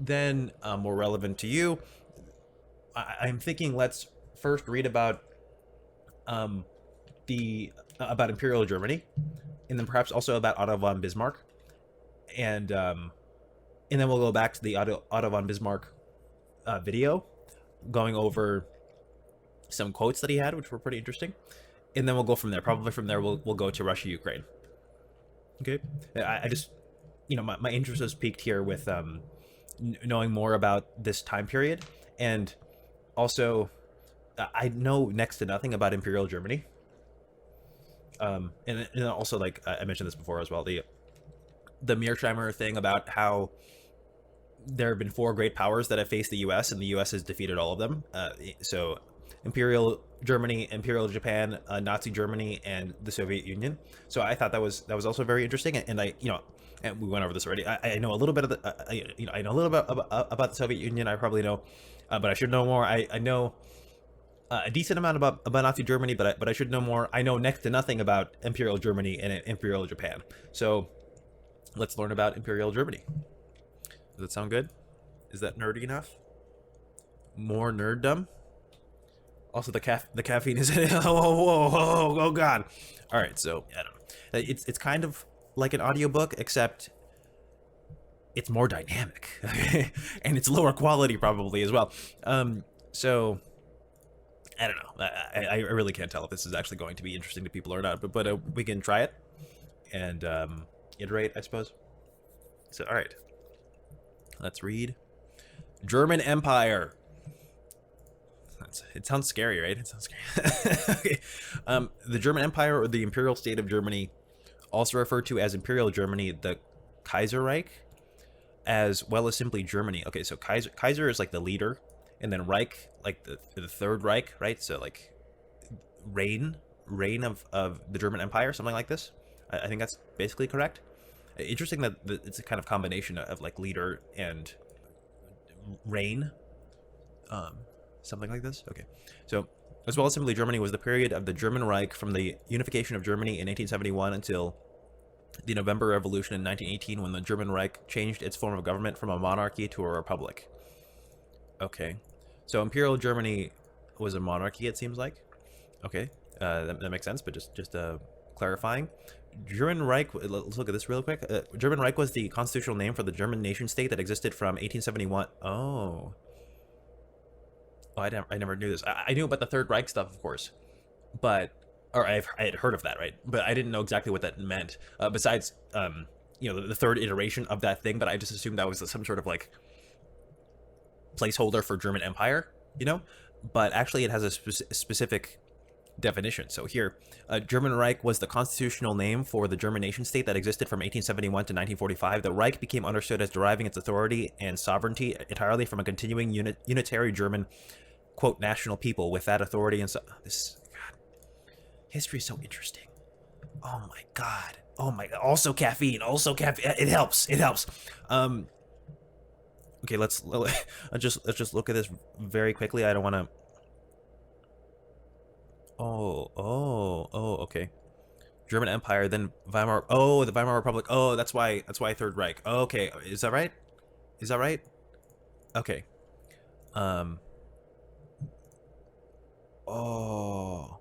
Then, more relevant to you, I'm thinking let's first read about um, the about Imperial Germany, and then perhaps also about Otto von Bismarck, and um, and then we'll go back to the Otto von Bismarck video, going over some quotes that he had, which were pretty interesting, and then we'll go from there. Probably from there, we'll go to Russia, Ukraine. Okay, I just my interest was piqued here with knowing more about this time period, and also I know next to nothing about Imperial Germany. And also, like I mentioned this before as well, the Mearsheimer thing about how there have been four great powers that have faced the U.S. and the U.S. has defeated all of them. So Imperial Germany, Imperial Japan, Nazi Germany, and the Soviet Union. So I thought that was also very interesting, and and we went over this already. I know a little bit of the I know a little bit about the Soviet Union. I probably know, but I should know more. I know a decent amount about Nazi Germany, but I should know more. I know next to nothing about Imperial Germany and Imperial Japan. So let's learn about Imperial Germany. Does that sound good? Is that nerdy enough? More nerddom? Also, the caffeine is in it. Oh god. All right, so I don't know. It's kind of like an audiobook, except it's more dynamic, and it's lower quality probably as well. So I don't know. I really can't tell if this is actually going to be interesting to people or not. But we can try it and iterate, I suppose. So all right, let's read German Empire. It sounds scary, right? It sounds scary. Okay. The German Empire, or the Imperial State of Germany, also referred to as Imperial Germany, the Kaiserreich, as well as simply Germany. Okay, so Kaiser is like the leader, and then Reich, like the Third Reich, right? So like reign of the German Empire, something like this. I think that's basically correct. Interesting that it's a kind of combination of like leader and reign. Something like this. Okay, so as well as simply Germany was the period of the German Reich from the unification of Germany in 1871 until the November Revolution in 1918, when the German Reich changed its form of government from a monarchy to a republic. Okay, so Imperial Germany was a monarchy, it seems like. Okay, that makes sense, but just clarifying. German Reich, let's look at this real quick. German Reich was the constitutional name for the German nation state that existed from 1871. Oh, I never knew this. I knew about the Third Reich stuff, of course, but I had heard of that, right? But I didn't know exactly what that meant. Besides, the third iteration of that thing, but I just assumed that was some sort of like placeholder for German Empire, But actually, it has a specific definition. So here, German Reich was the constitutional name for the German nation state that existed from 1871 to 1945. The Reich became understood as deriving its authority and sovereignty entirely from a continuing unitary German, quote, national people with that authority. And so this, God, history is so interesting. Oh my god. Oh my god. Also caffeine. It helps. Okay, let's just look at this very quickly. I don't want to. Okay. German Empire, then Weimar. Oh, the Weimar Republic. Oh, that's why Third Reich. Okay, is that right? Okay. Oh,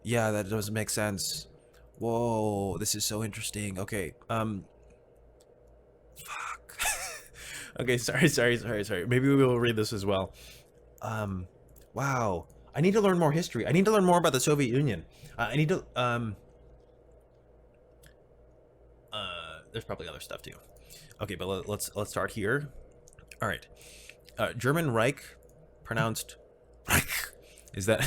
yeah, that does make sense. Whoa, this is so interesting. Okay. Fuck. Okay, sorry. Maybe we will read this as well. Wow. I need to learn more history. I need to learn more about the Soviet Union. I need to there's probably other stuff too. Okay, but let's start here. All right. German Reich, pronounced Reich. Is that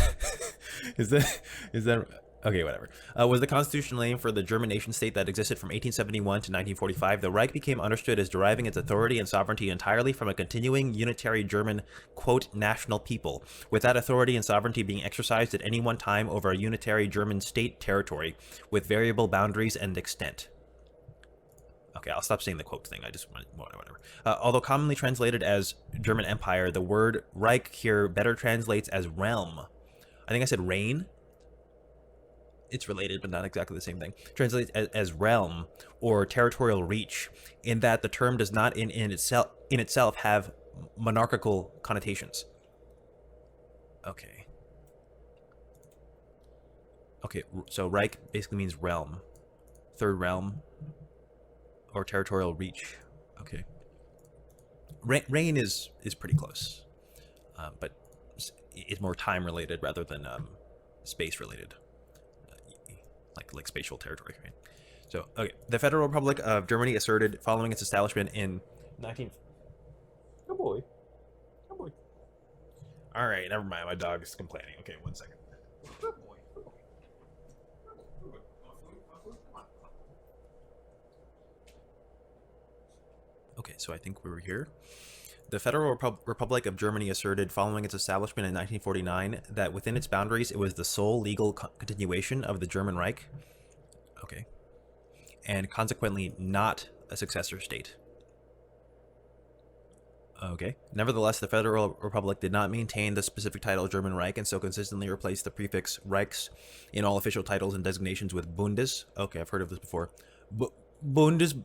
okay, whatever. Was the constitutional name for the German nation state that existed from 1871 to 1945. The Reich became understood as deriving its authority and sovereignty entirely from a continuing unitary German, quote, national people, with that authority and sovereignty being exercised at any one time over a unitary German state territory with variable boundaries and extent. Okay, I'll stop saying the quote thing. I just want whatever. Although commonly translated as German Empire, the word Reich here better translates as realm. I think I said reign. It's related, but not exactly the same thing. Translates as realm or territorial reach, in that the term does not in itself have monarchical connotations. Okay. Okay, so Reich basically means realm, third realm, or territorial reach. Okay. Reign is pretty close, but it's more time related rather than space related, like spatial territory. Right? So, okay, the Federal Republic of Germany asserted following its establishment in 19. Oh boy, oh boy. All right, never mind. My dog is complaining. Okay, 1 second. Oh boy. Okay, so I think we were here. The Federal Republic of Germany asserted following its establishment in 1949 that within its boundaries it was the sole legal continuation of the German Reich. Okay. And consequently not a successor state. Okay. Nevertheless, the Federal Republic did not maintain the specific title German Reich and so consistently replaced the prefix Reichs in all official titles and designations with Bundes. Okay, I've heard of this before. Bundesberg.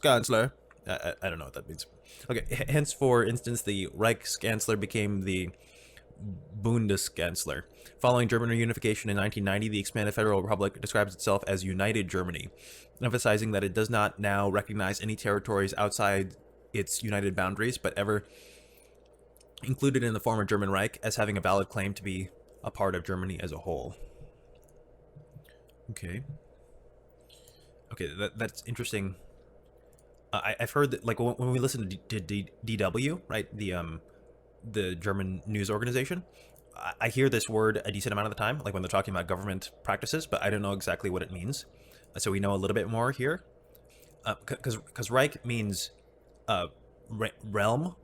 Chancellor. I don't know what that means. Okay, hence, for instance, the Reichskanzler became the Bundeskanzler. Following German reunification in 1990, the expanded Federal Republic describes itself as United Germany, emphasizing that it does not now recognize any territories outside its united boundaries, but ever included in the former German Reich as having a valid claim to be a part of Germany as a whole. Okay. Okay, that's interesting. I've heard that, like, when we listen to DW, right, the German news organization, I hear this word a decent amount of the time, like when they're talking about government practices, but I don't know exactly what it means. So we know a little bit more here, because Reich means realm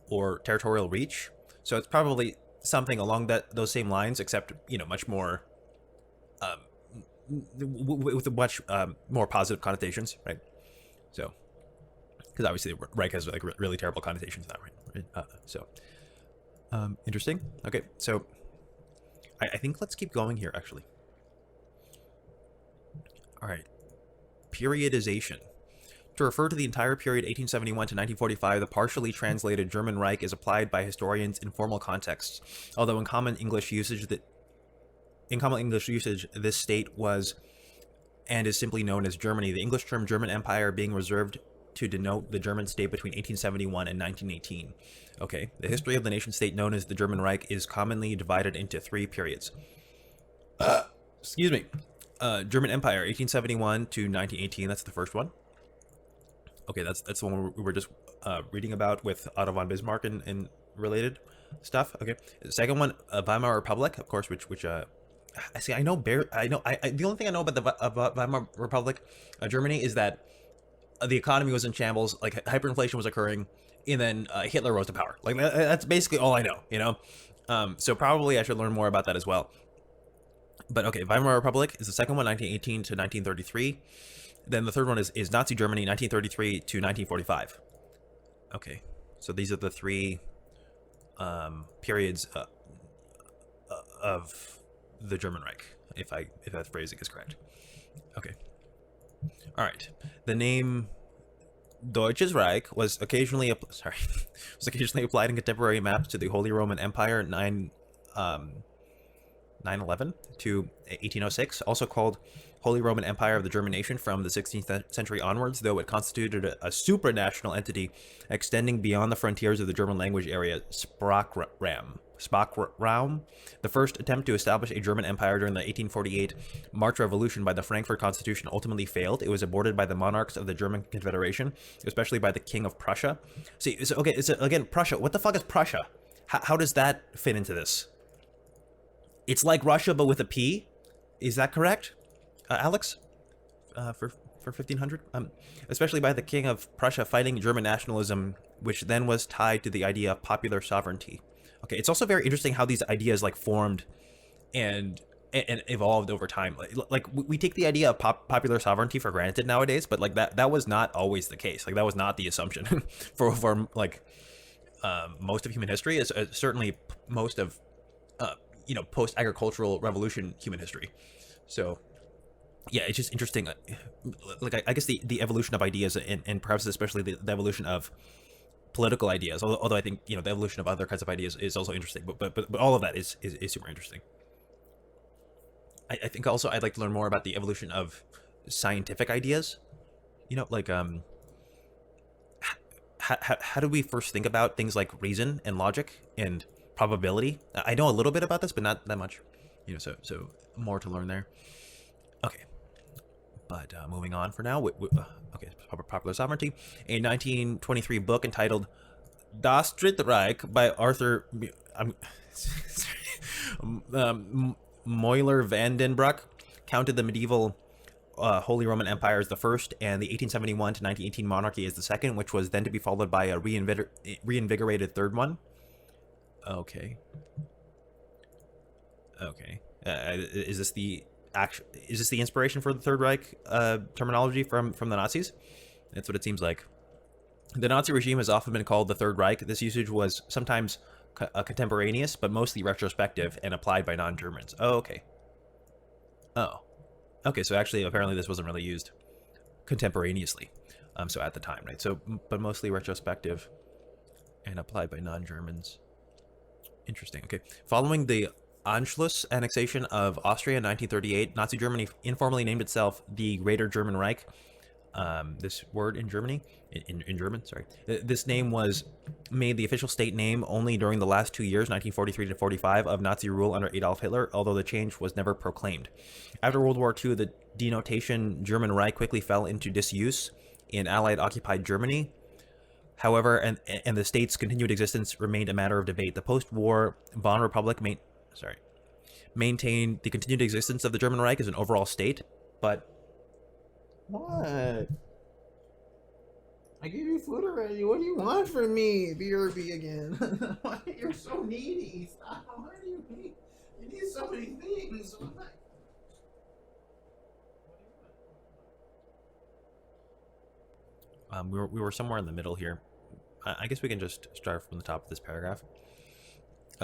or territorial reach, so it's probably something along those same lines, except much more with much more positive connotations, right? So, because obviously Reich has like really terrible connotations now, right? Interesting. Okay, so I think let's keep going here, actually. All right. Periodization. To refer to the entire period 1871 to 1945, the partially translated German Reich is applied by historians in formal contexts, although in common English usage, this state was and is simply known as Germany, the English term German Empire being reserved to denote the German state between 1871 and 1918. Okay, the history of the nation state known as the German Reich is commonly divided into 3 periods. Excuse me. German Empire, 1871 to 1918, that's the first one. Okay, that's the one we were just reading about with Otto von Bismarck and related stuff. Okay, the second one, Weimar Republic, of course, which I see. I know. The only thing I know about the Weimar Republic, Germany, is that the economy was in shambles, like hyperinflation was occurring, and then Hitler rose to power. Like that's basically all I know. So probably I should learn more about that as well. But okay, Weimar Republic is the second one, 1918 to 1933. Then the third one is Nazi Germany, 1933 to 1945. Okay, so these are the 3 periods of the German Reich, if that phrasing is correct. Okay. All right. The name Deutsches Reich was occasionally applied in contemporary maps to the Holy Roman Empire 911 to 1806, also called Holy Roman Empire of the German Nation from the 16th century onwards, though it constituted a supranational entity extending beyond the frontiers of the German language area Sprachraum. The first attempt to establish a German empire during the 1848 March Revolution by the Frankfurt Constitution ultimately failed. It was aborted by the monarchs of the German Confederation, especially by the King of Prussia. See, so again, Prussia. What the fuck is Prussia? How does that fit into this? It's like Russia, but with a P. Is that correct, Alex? For 1500? Especially by the King of Prussia fighting German nationalism, which then was tied to the idea of popular sovereignty. Okay, it's also very interesting how these ideas like formed and evolved over time. Like we take the idea of popular sovereignty for granted nowadays, but like that was not always the case. Like that was not the assumption for like most of human history. Is certainly most of post-agricultural revolution human history. So yeah, it's just interesting. Like I guess the evolution of ideas, and perhaps especially the evolution of political ideas. Although I think the evolution of other kinds of ideas is also interesting. But all of that is super interesting. I think also I'd like to learn more about the evolution of scientific ideas. Like how do we first think about things like reason and logic and probability? I know a little bit about this, but not that much. So more to learn there. Okay, but moving on for now. Okay, popular sovereignty. A 1923 book entitled Das Dritte Reich by Arthur Moiler van den Broek counted the medieval Holy Roman Empire as the first, and the 1871 to 1918 monarchy as the second, which was then to be followed by a reinvigorated third one. Okay. Is this the inspiration for the Third Reich terminology from the Nazis? That's what it seems like. The Nazi regime has often been called the Third Reich. This usage was sometimes contemporaneous, but mostly retrospective and applied by non-Germans. Oh, okay. Oh. Okay, so actually, apparently this wasn't really used contemporaneously. So at the time, right? So, but mostly retrospective and applied by non-Germans. Interesting. Okay. Following the Anschluss annexation of Austria in 1938, Nazi Germany informally named itself the Greater German Reich. This word in Germany, in German, sorry. This name was made the official state name only during the last 2 years, 1943 to 45, of Nazi rule under Adolf Hitler, although the change was never proclaimed. After World War II, the denotation German Reich quickly fell into disuse in Allied-occupied Germany. However, and the state's continued existence remained a matter of debate. The post-war Weimar Republic maintained the continued existence of the German Reich as an overall state, but... What? I gave you food already. What do you want from me? BRB again. Why you're so needy? Stop. Why do you need? You need so many things. We were somewhere in the middle here. I guess we can just start from the top of this paragraph.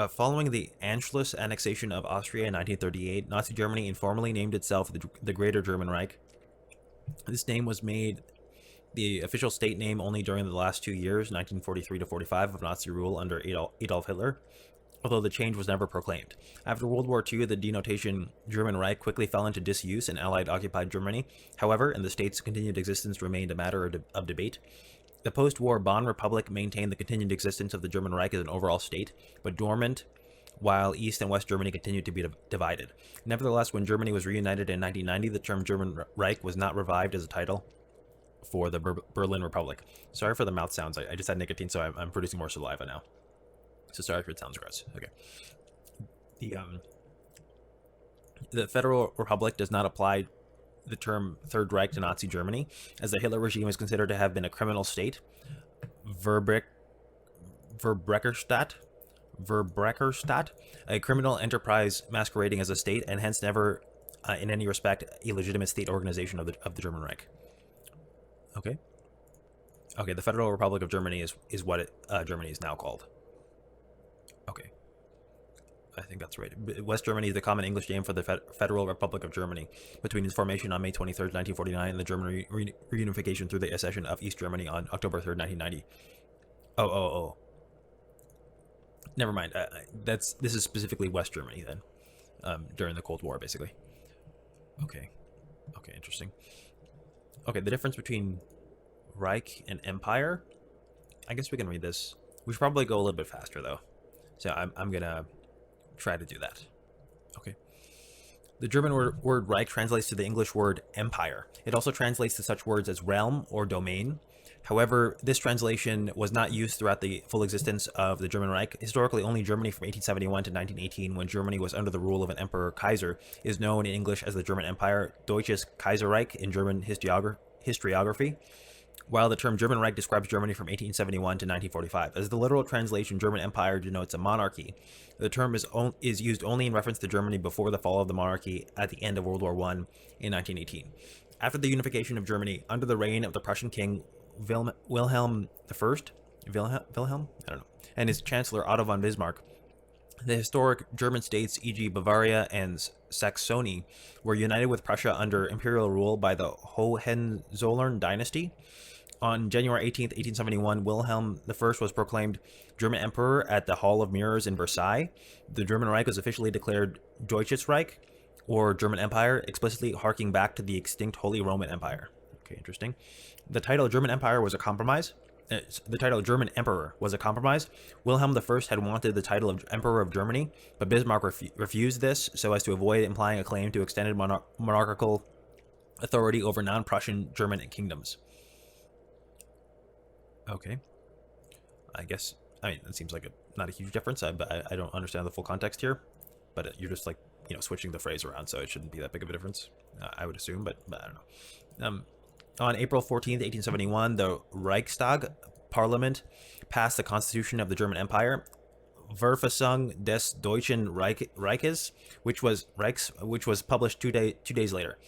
Following the Anschluss annexation of Austria in 1938, Nazi Germany informally named itself the Greater German Reich. This name was made the official state name only during the last 2 years, 1943 to 45, of Nazi rule under Adolf Hitler, although the change was never proclaimed. After World War II, the denotation German Reich quickly fell into disuse in Allied-occupied Germany. However, and the state's continued existence remained a matter of debate. The post-war Bonn Republic maintained the continued existence of the German Reich as an overall state, but dormant, while East and West Germany continued to be divided. Nevertheless, when Germany was reunited in 1990, the term German Reich was not revived as a title for the Berlin Republic. Sorry for the mouth sounds. I just had nicotine, so I'm producing more saliva now. So sorry if it sounds gross. Okay. The Federal Republic does not apply the term Third Reich to Nazi Germany, as the Hitler regime is considered to have been a criminal state. Verbrecherstaat, a criminal enterprise masquerading as a state, and hence never, in any respect, a legitimate state organization of the German Reich. Okay. Okay, the Federal Republic of Germany is what Germany is now called. Okay. I think that's right. West Germany is the common English name for the Federal Republic of Germany between its formation on May 23rd, 1949, and the German reunification through the accession of East Germany on October 3rd, 1990. Oh. Never mind. This is specifically West Germany then, during the Cold War, basically. Okay, interesting. Okay, the difference between Reich and Empire. I guess we can read this. We should probably go a little bit faster though, so I'm gonna try to do that. Okay. The German word Reich translates to the English word empire. It also translates to such words as realm or domain. However, this translation was not used throughout the full existence of the German Reich. Historically, only Germany from 1871 to 1918, when Germany was under the rule of an emperor Kaiser, is known in English as the German Empire, Deutsches Kaiserreich in German historiography, while the term German Reich describes Germany from 1871 to 1945. As the literal translation, German Empire denotes a monarchy. The term is used only in reference to Germany before the fall of the monarchy at the end of World War I in 1918. After the unification of Germany, under the reign of the Prussian king Wilhelm I, and his chancellor Otto von Bismarck, The historic German states, e.g., Bavaria and Saxony, were united with Prussia under imperial rule by the Hohenzollern dynasty. On January 18th, 1871, Wilhelm I was proclaimed German Emperor at the Hall of Mirrors in Versailles. The German Reich was officially declared Deutsches Reich, or German Empire, explicitly harking back to the extinct Holy Roman Empire. Okay, interesting. The title German Empire was a compromise. The title German Emperor was a compromise. Wilhelm I had wanted the title of Emperor of Germany, but Bismarck refused this so as to avoid implying a claim to extended monarchical authority over non-Prussian German kingdoms. Okay. I guess, I mean, it seems like not a huge difference, but I don't understand the full context here. But you're just like, switching the phrase around, so it shouldn't be that big of a difference, I would assume, but I don't know. On April 14th, 1871, the Reichstag Parliament passed the Constitution of the German Empire, Verfassung des Deutschen Reiches, which was published two days later.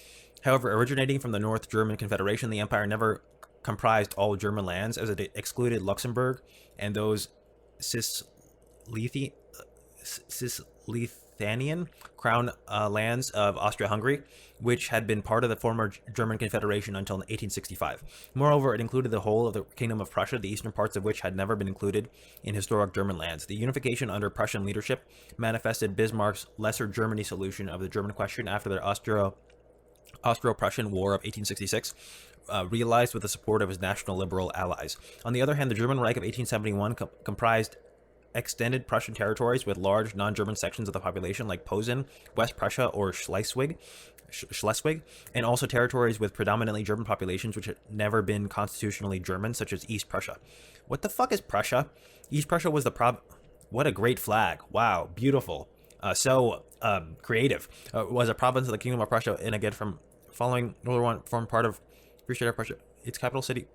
However, originating from the North German Confederation, the empire never comprised all German lands, as it excluded Luxembourg and those Cisleithanian crown lands of Austria-Hungary, which had been part of the former German Confederation until 1865. Moreover, it included the whole of the Kingdom of Prussia, the eastern parts of which had never been included in historic German lands. The unification under Prussian leadership manifested Bismarck's Lesser Germany solution of the German question after the Austro-Prussian War of 1866, realized with the support of his national liberal allies. On the other hand, the German Reich of 1871 comprised extended Prussian territories with large non-German sections of the population like Posen, West Prussia, or Schleswig, and also territories with predominantly German populations which had never been constitutionally German, such as East Prussia. What the fuck is Prussia? East Prussia was the What a great flag. Wow, beautiful. So creative. Was a province of the Kingdom of Prussia, and again, from following World War I, formed part of Free State of Prussia. Its capital city.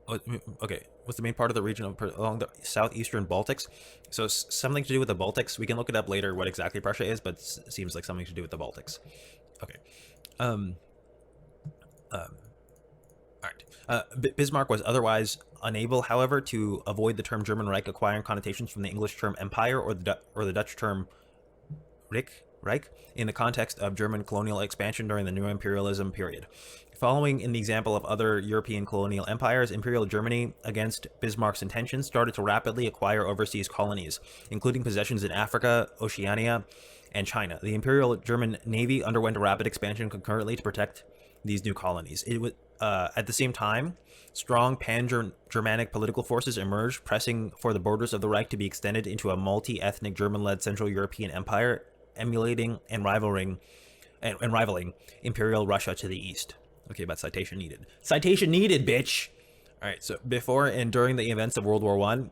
Okay, what's the main part of the region along the southeastern Baltics? So something to do with the Baltics. We can look it up later what exactly Prussia is, but it seems like something to do with the Baltics. Okay. All right. Bismarck was otherwise unable, however, to avoid the term German Reich acquiring connotations from the English term Empire or the Dutch term Reich in the context of German colonial expansion during the New Imperialism period. Following in the example of other European colonial empires, Imperial Germany, against Bismarck's intentions, started to rapidly acquire overseas colonies, including possessions in Africa, Oceania, and China. The Imperial German Navy underwent a rapid expansion concurrently to protect these new colonies. It was, at the same time, strong pan-Germanic political forces emerged, pressing for the borders of the Reich to be extended into a multi-ethnic German-led Central European empire, emulating and rivaling Imperial Russia to the east. Okay, but citation needed. Citation needed, bitch! Alright, so before and during the events of World War I,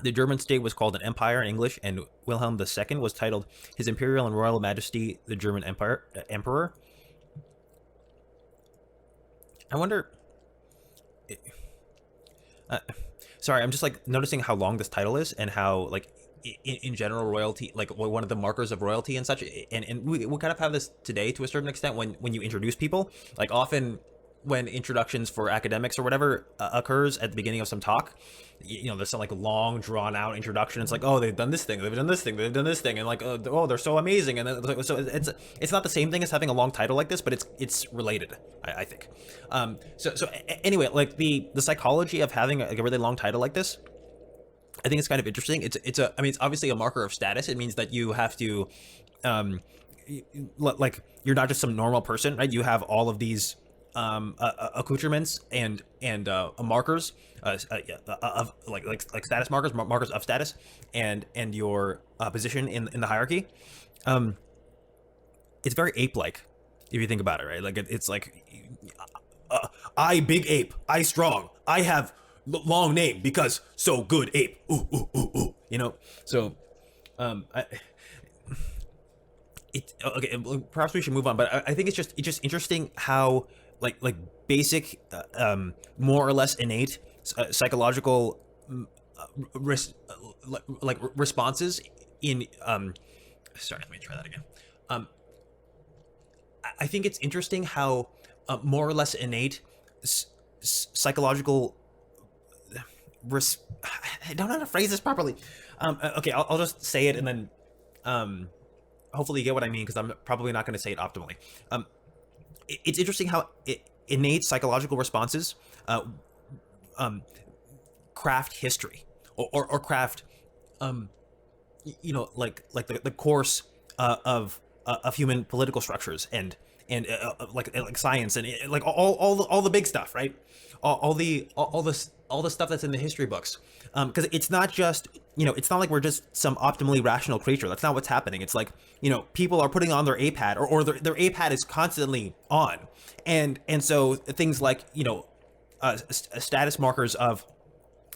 the German state was called an empire in English, and Wilhelm II was titled His Imperial and Royal Majesty the German Emperor. I wonder... sorry, I'm just like noticing how long this title is and how like in general royalty, like one of the markers of royalty and such, and we kind of have this today to a certain extent when you introduce people, like often when introductions for academics or whatever occurs at the beginning of some talk, there's some like long drawn out introduction. It's like, oh, they've done this thing, they've done this thing, they've done this thing, and like, oh, they're so amazing. And then, so it's not the same thing as having a long title like this, but it's related, I think. So anyway, like the psychology of having a really long title like this, I think it's kind of interesting. It's obviously a marker of status. It means that you have to, like, you're not just some normal person, right? You have all of these accoutrements and markers of like status markers of status and your position in the hierarchy. It's very ape-like if you think about it, right? Like it's like I big ape, I strong, I have long name because so good ape. Ooh, ooh, ooh, ooh. So okay, perhaps we should move on, but I think it's just interesting how like basic more or less innate psychological responses in sorry, let me try that again. I think it's interesting how more or less innate psychological I don't know how to phrase this properly. Okay, I'll just say it and then hopefully you get what I mean, because I'm probably not going to say it optimally. It's interesting how innate psychological responses craft history or craft the course of human political structures and like science and like all the big stuff, right? All the stuff that's in the history books, because it's not just, it's not like we're just some optimally rational creature. That's not what's happening. It's like, people are putting on their A-pad, or their A-pad is constantly on, and so things like status markers of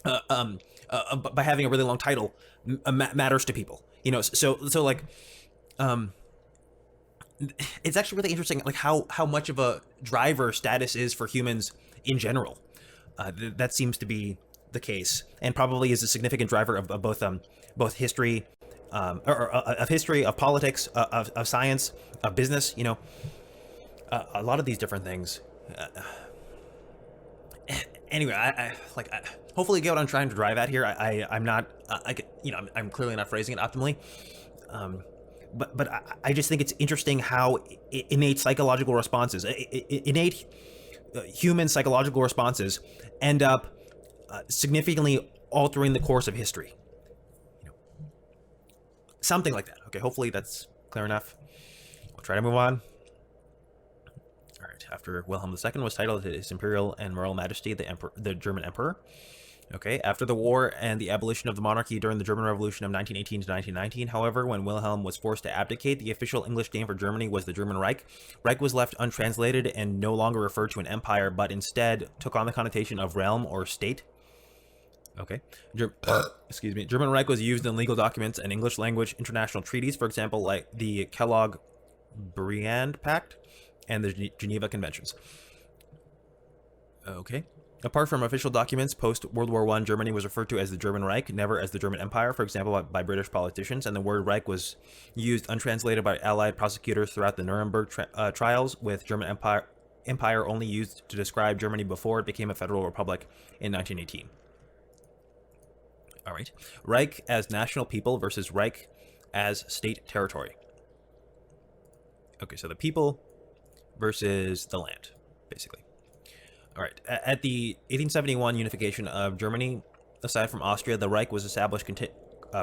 by having a really long title matters to people. So like it's actually really interesting, like how much of a driver status is for humans in general. That seems to be the case, and probably is a significant driver of both history, of history, of politics, of science, of business. A lot of these different things. Anyway, I hopefully you get what I'm trying to drive at here. I'm not, I'm clearly not phrasing it optimally. But I just think it's interesting how innate psychological responses, innate human psychological responses, end up significantly altering the course of history. Something like that. Okay, hopefully that's clear enough. We'll try to move on. All right. After Wilhelm II was titled His Imperial and Royal Majesty, the German Emperor. Okay, after the war and the abolition of the monarchy during the German Revolution of 1918 to 1919, however, when Wilhelm was forced to abdicate, the official English name for Germany was the German Reich. Reich was left untranslated and no longer referred to an empire, but instead took on the connotation of realm or state. Okay. Excuse me. German Reich was used in legal documents and English language international treaties, for example, like the Kellogg-Briand Pact and the Geneva Conventions. Okay. Apart from official documents, post-World War I, Germany was referred to as the German Reich, never as the German Empire, for example, by British politicians, and the word Reich was used untranslated by Allied prosecutors throughout the Nuremberg trials, with German Empire only used to describe Germany before it became a federal republic in 1918. All right. Reich as national people versus Reich as state territory. Okay, so the people versus the land, basically. All right. At the 1871 unification of Germany, aside from Austria, the Reich was established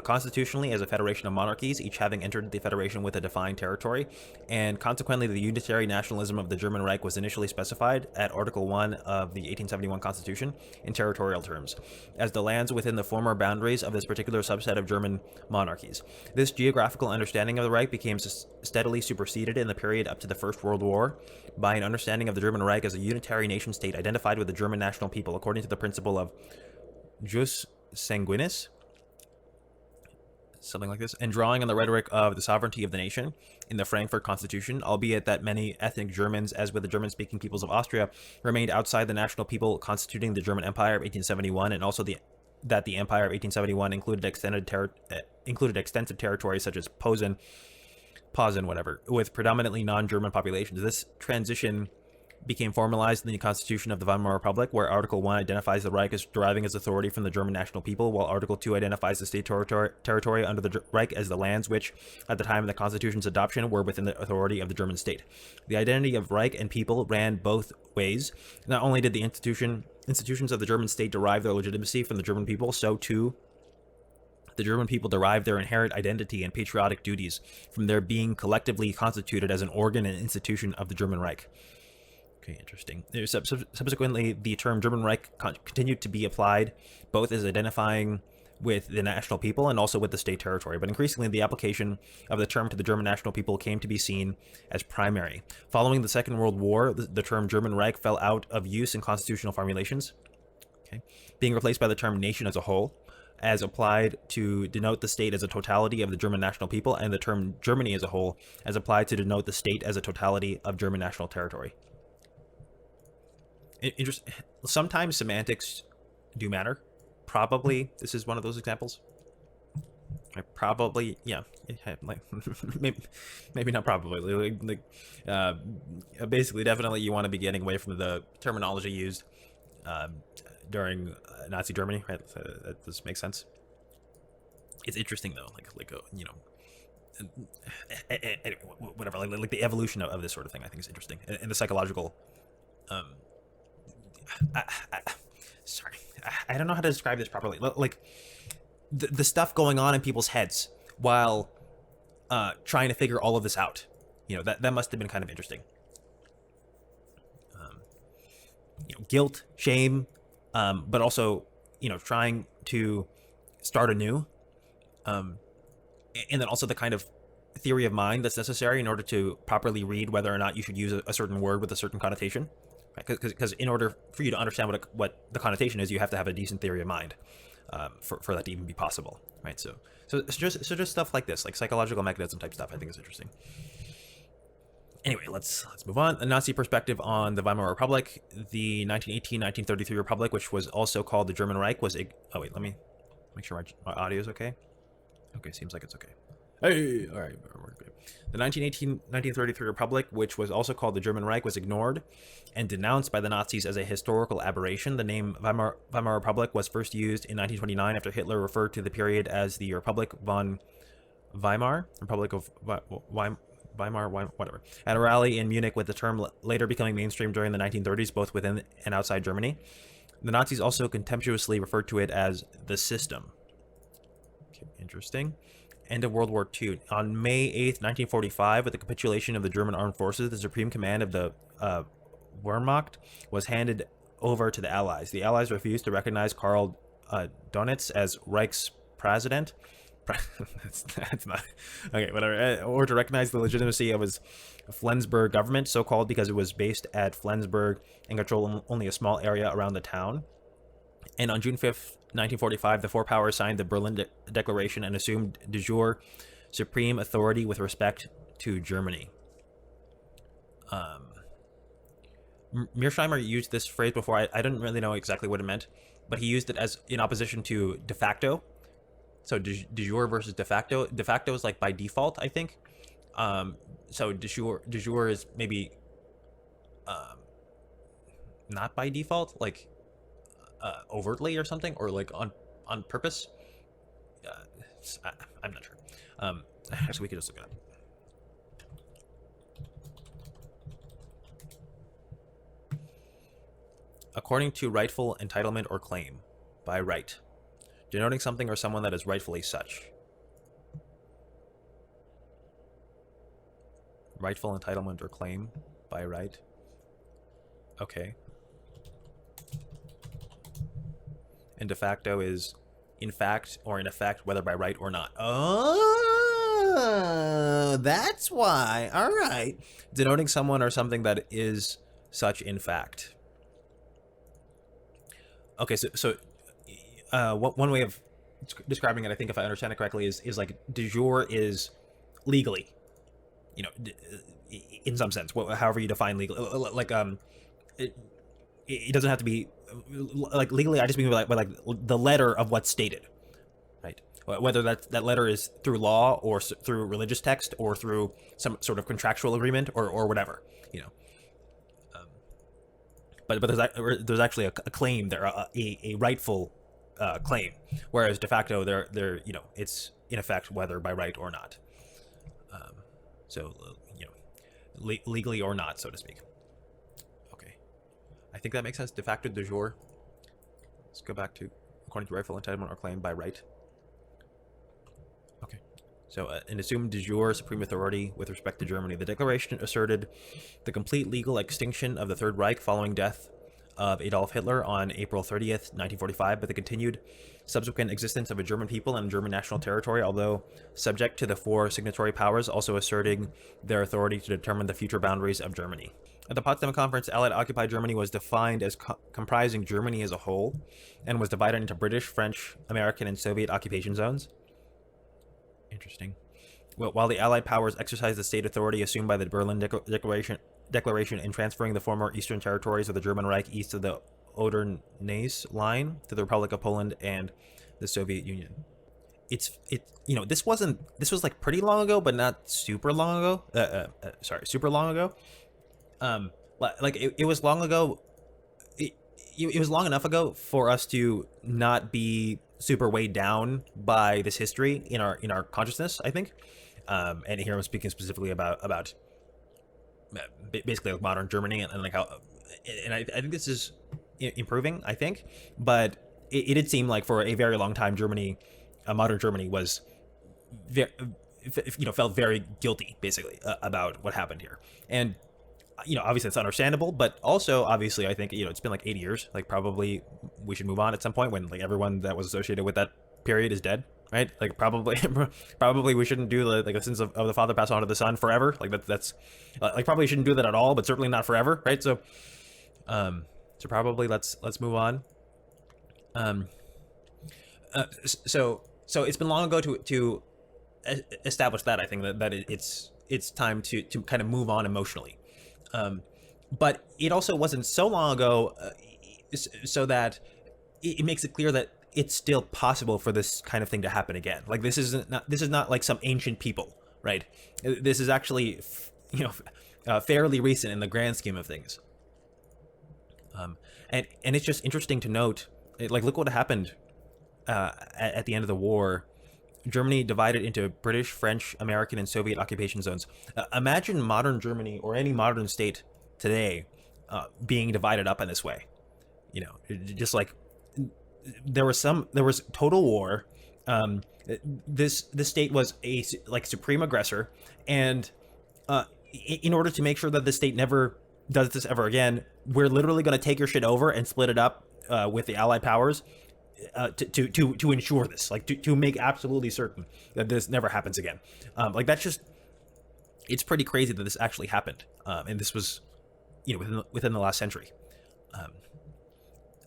constitutionally as a federation of monarchies, each having entered the federation with a defined territory, and consequently the unitary nationalism of the German Reich was initially specified at Article 1 of the 1871 Constitution in territorial terms, as the lands within the former boundaries of this particular subset of German monarchies. This geographical understanding of the Reich became steadily superseded in the period up to the First World War by an understanding of the German Reich as a unitary nation-state identified with the German national people according to the principle of jus sanguinis, something like this, and drawing on the rhetoric of the sovereignty of the nation in the Frankfurt Constitution, albeit that many ethnic Germans, as with the German-speaking peoples of Austria, remained outside the national people constituting the German Empire of 1871, and also that the Empire of 1871 included extensive territories such as Posen, with predominantly non-German populations. This transition became formalized in the Constitution of the Weimar Republic, where Article 1 identifies the Reich as deriving its authority from the German national people, while Article 2 identifies the state territory under the Reich as the lands which, at the time of the Constitution's adoption, were within the authority of the German state. The identity of Reich and people ran both ways. Not only did the institutions of the German state derive their legitimacy from the German people, so too the German people derived their inherent identity and patriotic duties from their being collectively constituted as an organ and institution of the German Reich. Okay, interesting. Subsequently, the term German Reich continued to be applied both as identifying with the national people and also with the state territory, but increasingly the application of the term to the German national people came to be seen as primary. Following the Second World War, the term German Reich fell out of use in constitutional formulations, being replaced by the term nation as a whole, as applied to denote the state as a totality of the German national people, and the term Germany as a whole as applied to denote the state as a totality of German national territory. Sometimes semantics do matter. Probably this is one of those examples. Probably, yeah. Like, maybe not probably. Basically, definitely, you want to be getting away from the terminology used during Nazi Germany, right? That does make sense. It's interesting though, whatever, like the evolution of this sort of thing. I think is interesting, and the psychological. Um, sorry, I don't know how to describe this properly. Like the stuff going on in people's heads while trying to figure all of this out. That must have been kind of interesting. Guilt, shame, but also trying to start anew, and then also the kind of theory of mind that's necessary in order to properly read whether or not you should use a certain word with a certain connotation. Because in order for you to understand what the connotation is, you have to have a decent theory of mind for that to even be possible, right? So just stuff like this, like psychological mechanism type stuff, I think is interesting. Anyway, let's move on. A Nazi perspective on the Weimar Republic. The 1918-1933 Republic, which was also called the German Reich, was... Oh, wait, let me make sure my audio is okay. Okay, seems like it's okay. Hey, all right, we're good. The 1918-1933 Republic, which was also called the German Reich, was ignored and denounced by the Nazis as a historical aberration. The name Weimar Republic was first used in 1929 after Hitler referred to the period as the Republic von Weimar, Republic of Weimar, whatever, at a rally in Munich, with the term later becoming mainstream during the 1930s, both within and outside Germany. The Nazis also contemptuously referred to it as the system. Okay, interesting. End of World War II. On May 8th, 1945, with the capitulation of the German armed forces, the supreme command of the Wehrmacht was handed over to the Allies. The Allies refused to recognize Karl Donitz as Reich's president. That's not okay, whatever. Or to recognize the legitimacy of his Flensburg government, so called because it was based at Flensburg and controlled only a small area around the town. And on June 5th, 1945, the four powers signed the Berlin Declaration and assumed de jure supreme authority with respect to Germany. Mearsheimer used this phrase before. I didn't really know exactly what it meant, but he used it as in opposition to de facto. So de jure versus de facto. De facto is like by default, I think. So de jure is maybe not by default, like overtly or something, or like on purpose. I'm not sure. Actually, we could just look it up. According to rightful entitlement or claim, by right, denoting something or someone that is rightfully such. Rightful entitlement or claim, by right. Okay. And de facto is in fact or in effect, whether by right or not. Oh, that's why. All right. Denoting someone or something that is such in fact. Okay, so one way of describing it, I think, if I understand it correctly, is like de jure is legally, in some sense, however you define legal. Like it doesn't have to be like legally. I just mean by like the letter of what's stated, right? Whether that letter is through law or through religious text or through some sort of contractual agreement or whatever, But there's actually a claim there, a rightful claim, whereas de facto they're it's in effect whether by right or not. Legally or not, so to speak. Okay, I think that makes sense. De facto, de jure. Let's go back to according to rightful entitlement or claim by right. Okay. So, an assumed de jure supreme authority with respect to Germany. The declaration asserted the complete legal extinction of the Third Reich following death of Adolf Hitler on April 30th, 1945, but the continued subsequent existence of a German people and German national territory, although subject to the four signatory powers, also asserting their authority to determine the future boundaries of Germany. At the Potsdam Conference, Allied occupied Germany was defined as comprising Germany as a whole, and was divided into British, French, American, and Soviet occupation zones. Interesting. Well, while the Allied powers exercised the state authority assumed by the Berlin Declaration in transferring the former eastern territories of the German Reich east of the Oder-Neisse line to the Republic of Poland and the Soviet Union. This was like pretty long ago, but not super long ago. Super long ago. Like it was long ago it was long enough ago for us to not be super weighed down by this history in our consciousness, I think. And here I'm speaking specifically about basically like modern Germany and like how, and I think this is improving, I think, but it did seem like for a very long time Germany, modern Germany was very, felt very guilty basically about what happened here. And obviously it's understandable, but also obviously I think it's been like 80 years. Like probably we should move on at some point when like everyone that was associated with that period is dead, right? Like probably probably we shouldn't do like the sins of the father pass on to the son forever. Like that's like probably shouldn't do that at all, but certainly not forever, right? So probably let's move on. So it's been long ago to establish that I think that it's time to kind of move on emotionally. But it also wasn't so long ago, so that it makes it clear that it's still possible for this kind of thing to happen again. Like this is not like some ancient people, right? This is actually fairly recent in the grand scheme of things. And it's just interesting to note, like look what happened at the end of the war. Germany divided into British, French, American, and Soviet occupation zones. Imagine modern Germany or any modern state today being divided up in this way. Just like there was total war. This state was a like supreme aggressor, and in order to make sure that the state never does this ever again, we're literally going to take your shit over and split it up with the Allied powers. To ensure this, like to make absolutely certain that this never happens again. Like that's just, it's pretty crazy that this actually happened. And this was, within the last century.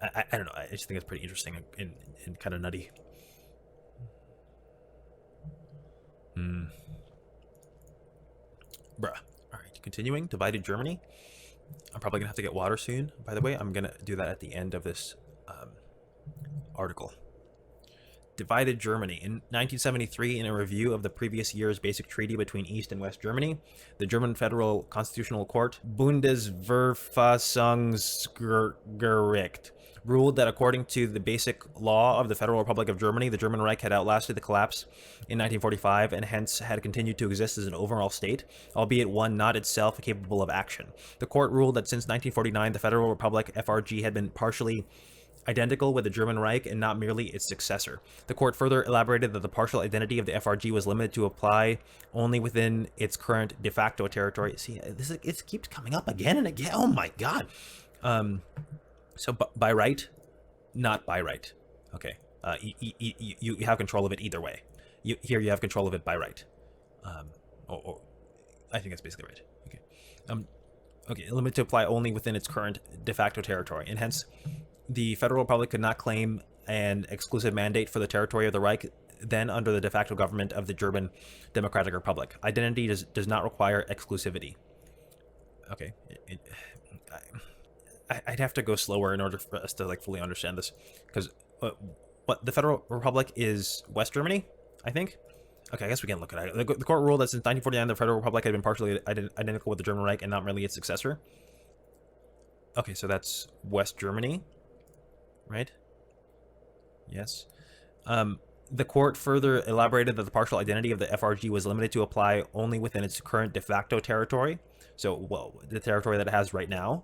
I don't know. I just think it's pretty interesting and kind of nutty. Bruh. All right, continuing. Divided Germany. I'm probably gonna have to get water soon. By the way, I'm gonna do that at the end of this article. Divided Germany. In 1973, in a review of the previous year's basic treaty between East and West Germany, the German Federal Constitutional Court, Bundesverfassungsgericht, ruled that according to the basic law of the Federal Republic of Germany, the German Reich had outlasted the collapse in 1945 and hence had continued to exist as an overall state, albeit one not itself capable of action. The court ruled that since 1949, the Federal Republic, FRG, had been partially identical with the German Reich and not merely its successor. The court further elaborated that the partial identity of the FRG was limited to apply only within its current de facto territory. See, it keeps coming up again and again. Oh my god. So by right, not by right. Okay. You have control of it either way. Here you have control of it by right. Or I think that's basically right. Okay. Okay, limited to apply only within its current de facto territory, and hence the Federal Republic could not claim an exclusive mandate for the territory of the Reich then under the de facto government of the German Democratic Republic. Identity does not require exclusivity. Okay. I'd have to go slower in order for us to like fully understand this, because what the Federal Republic is West Germany, I think. Okay, I guess we can look at it. The court ruled that since 1949, the Federal Republic had been partially identical with the German Reich and not merely its successor. Okay, so that's West Germany. Right? Yes. The court further elaborated that the partial identity of the FRG was limited to apply only within its current de facto territory, so, the territory that it has right now,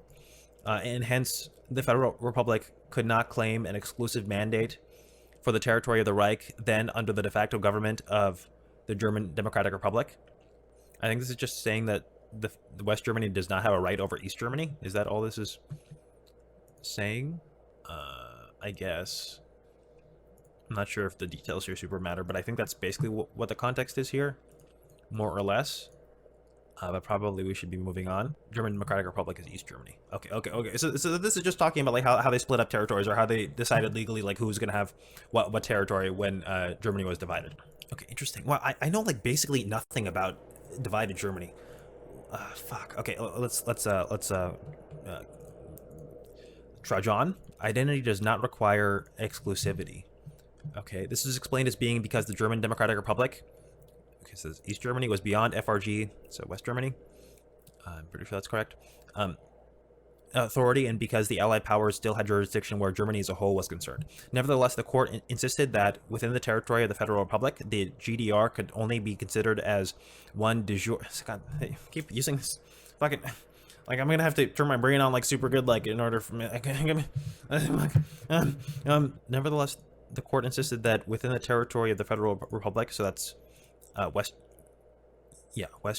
and hence the Federal Republic could not claim an exclusive mandate for the territory of the Reich then under the de facto government of the German Democratic Republic. I think this is just saying that the West Germany does not have a right over East Germany. Is that all this is saying? I guess. I'm not sure if the details here super matter, but I think that's basically what the context is here, more or less. But probably we should be moving on. German Democratic Republic is East Germany. Okay. So this is just talking about like how they split up territories, or how they decided legally like who's gonna have what territory when Germany was divided. Okay, interesting. Well, I know like basically nothing about divided Germany. Fuck. Okay, let's trudge on. Identity does not require exclusivity. Okay, this is explained as being because the German Democratic Republic, okay, so East Germany, was beyond FRG, so West Germany. I'm pretty sure that's correct. authority and because the Allied powers still had jurisdiction where Germany as a whole was concerned. Nevertheless, the court insisted that within the territory of the Federal Republic, the GDR could only be considered as one de jure. God, I keep using this fucking. Like, I'm gonna have to turn my brain on like super good, like, in order for me. Nevertheless, the court insisted that within the territory of the Federal Republic, so that's West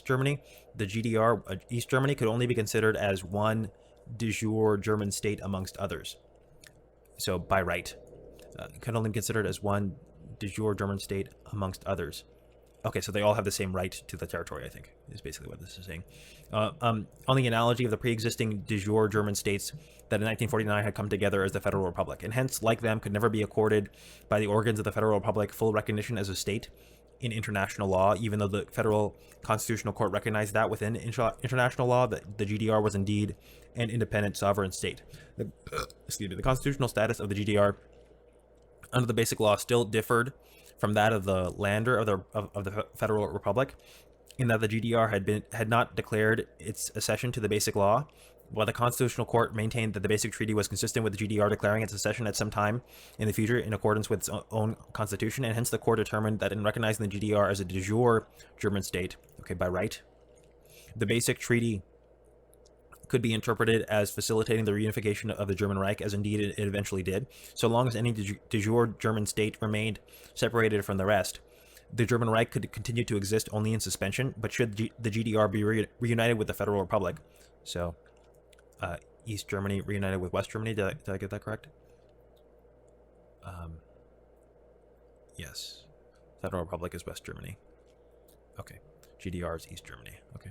Germany, the GDR, East Germany, could only be considered as one de jure German state amongst others. So by right, could only be considered as one de jure German state amongst others. Okay, so they all have the same right to the territory, I think, is basically what this is saying. On the analogy of the pre-existing de jure German states that in 1949 had come together as the Federal Republic, and hence, like them, could never be accorded by the organs of the Federal Republic full recognition as a state in international law, even though the Federal Constitutional Court recognized that within international law that the GDR was indeed an independent sovereign state. The constitutional status of the GDR under the Basic Law still differed from that of the lander of the Federal Republic, in that the GDR had not declared its accession to the Basic Law, while the Constitutional Court maintained that the Basic Treaty was consistent with the GDR declaring its accession at some time in the future in accordance with its own constitution, and hence the court determined that in recognizing the GDR as a de jure German state, okay, by right, the Basic Treaty could be interpreted as facilitating the reunification of the German Reich, as indeed it eventually did, so long as any de jure German state remained separated from the rest. The German Reich could continue to exist only in suspension, but should the GDR be reunited with the Federal Republic, so East Germany reunited with West Germany, did I get that correct? Yes. Federal Republic is West Germany. Okay. GDR is East Germany. Okay.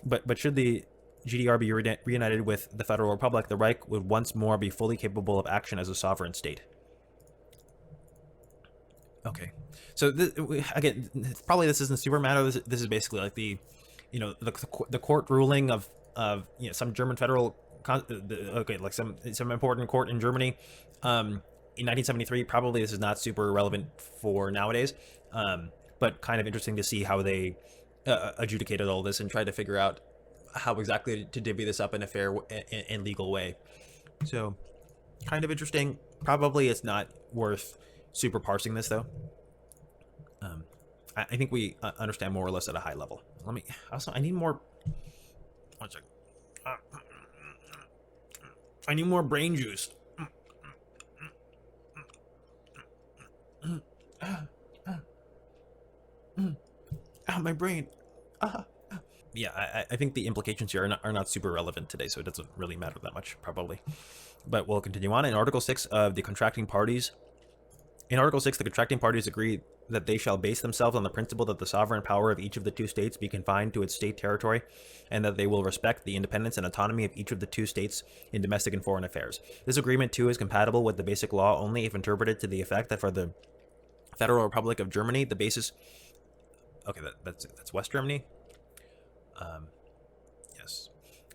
But should the GDR be reunited with the Federal Republic, the Reich would once more be fully capable of action as a sovereign state. Okay, so again, probably this isn't super matter. This is basically like the court ruling of some German federal like some important court in Germany in 1973. Probably this is not super relevant for nowadays, but kind of interesting to see how they adjudicated all this and tried to figure out how exactly to divvy this up in a fair and legal way. So kind of interesting. Probably it's not worth super parsing this though. I think we understand more or less at a high level. I need more. One second. I need more brain juice. My brain. Yeah, I think the implications here are not super relevant today, so it doesn't really matter that much, probably. But we'll continue on. In Article 6 of the contracting parties, in Article 6, the contracting parties agree that they shall base themselves on the principle that the sovereign power of each of the two states be confined to its state territory, and that they will respect the independence and autonomy of each of the two states in domestic and foreign affairs. This agreement, too, is compatible with the Basic Law only if interpreted to the effect that for the Federal Republic of Germany, the basis... Okay, that's West Germany? Yes.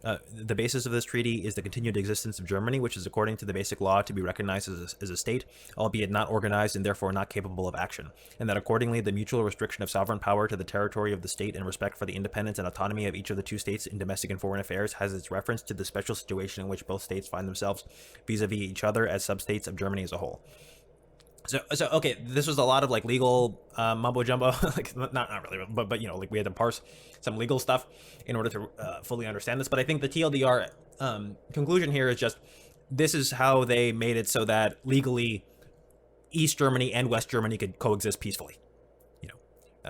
The basis of this treaty is the continued existence of Germany, which is according to the Basic Law to be recognized as a state, albeit not organized and therefore not capable of action, and that accordingly the mutual restriction of sovereign power to the territory of the state and respect for the independence and autonomy of each of the two states in domestic and foreign affairs has its reference to the special situation in which both states find themselves vis-a-vis each other as substates of Germany as a whole. So okay, this was a lot of like legal mumbo jumbo, like not really, but like we had to parse some legal stuff in order to fully understand this. But I think the TLDR conclusion here is just this is how they made it so that legally East Germany and West Germany could coexist peacefully.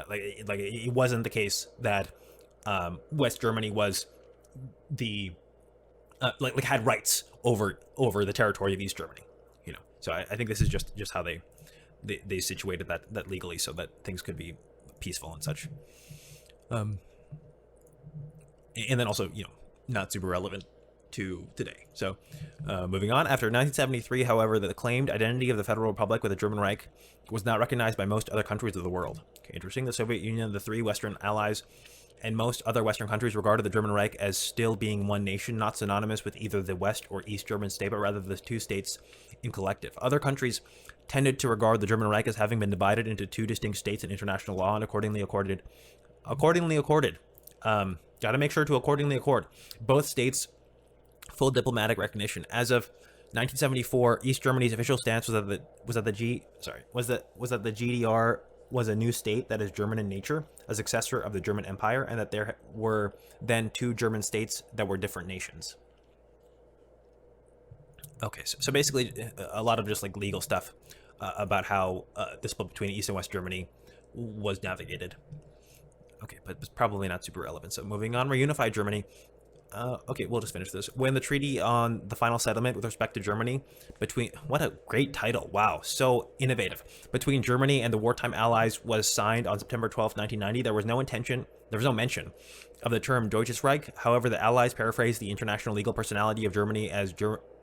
Like it wasn't the case that West Germany was the like had rights over the territory of East Germany. So I think this is just how they situated that legally so that things could be peaceful and such. And then also, not super relevant to today. So moving on, after 1973, however, the claimed identity of the Federal Republic with the German Reich was not recognized by most other countries of the world. Okay, interesting. The Soviet Union, the three Western allies, and most other Western countries regarded the German Reich as still being one nation, not synonymous with either the West or East German state, but rather the two states in collective. Other countries tended to regard the German Reich as having been divided into two distinct states in international law and accordingly accorded. Got to make sure to accordingly accord. Both states full diplomatic recognition. As of 1974, East Germany's official stance was that the GDR was a new state that is German in nature, a successor of the German Empire, and that there were then two German states that were different nations. Okay, so basically a lot of just like legal stuff about how the split between East and West Germany was navigated. Okay, but it's probably not super relevant. So moving on, Reunified Germany. Okay, we'll just finish this. When the treaty on the final settlement with respect to Germany between, what a great title, wow, so innovative, between Germany and the wartime allies was signed on September 12th, 1990, there was no mention of the term Deutsches Reich. However, the allies paraphrased the international legal personality of Germany as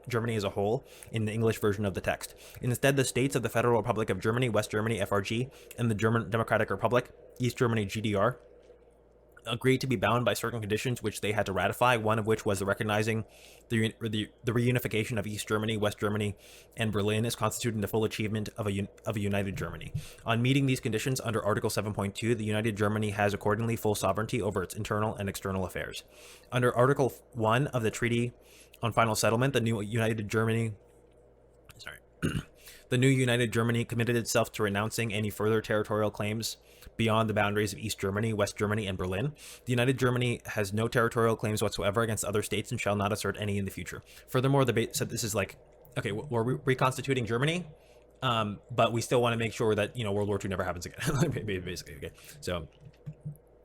Germany as a whole in the English version of the text. Instead, the states of the Federal Republic of Germany, West Germany, FRG, and the German Democratic Republic, East Germany, GDR, agreed to be bound by certain conditions which they had to ratify, one of which was the recognizing the reunification of East Germany, West Germany, and Berlin as constituting the full achievement of a united Germany. On meeting these conditions under Article 7.2, the united Germany has accordingly full sovereignty over its internal and external affairs. Under Article 1 of the Treaty on Final Settlement, the new united Germany committed itself to renouncing any further territorial claims beyond the boundaries of East Germany, West Germany, and Berlin. The United Germany has no territorial claims whatsoever against other states and shall not assert any in the future. Furthermore, so this is like, okay, we're reconstituting Germany, but we still want to make sure that, World War II never happens again, basically, okay? So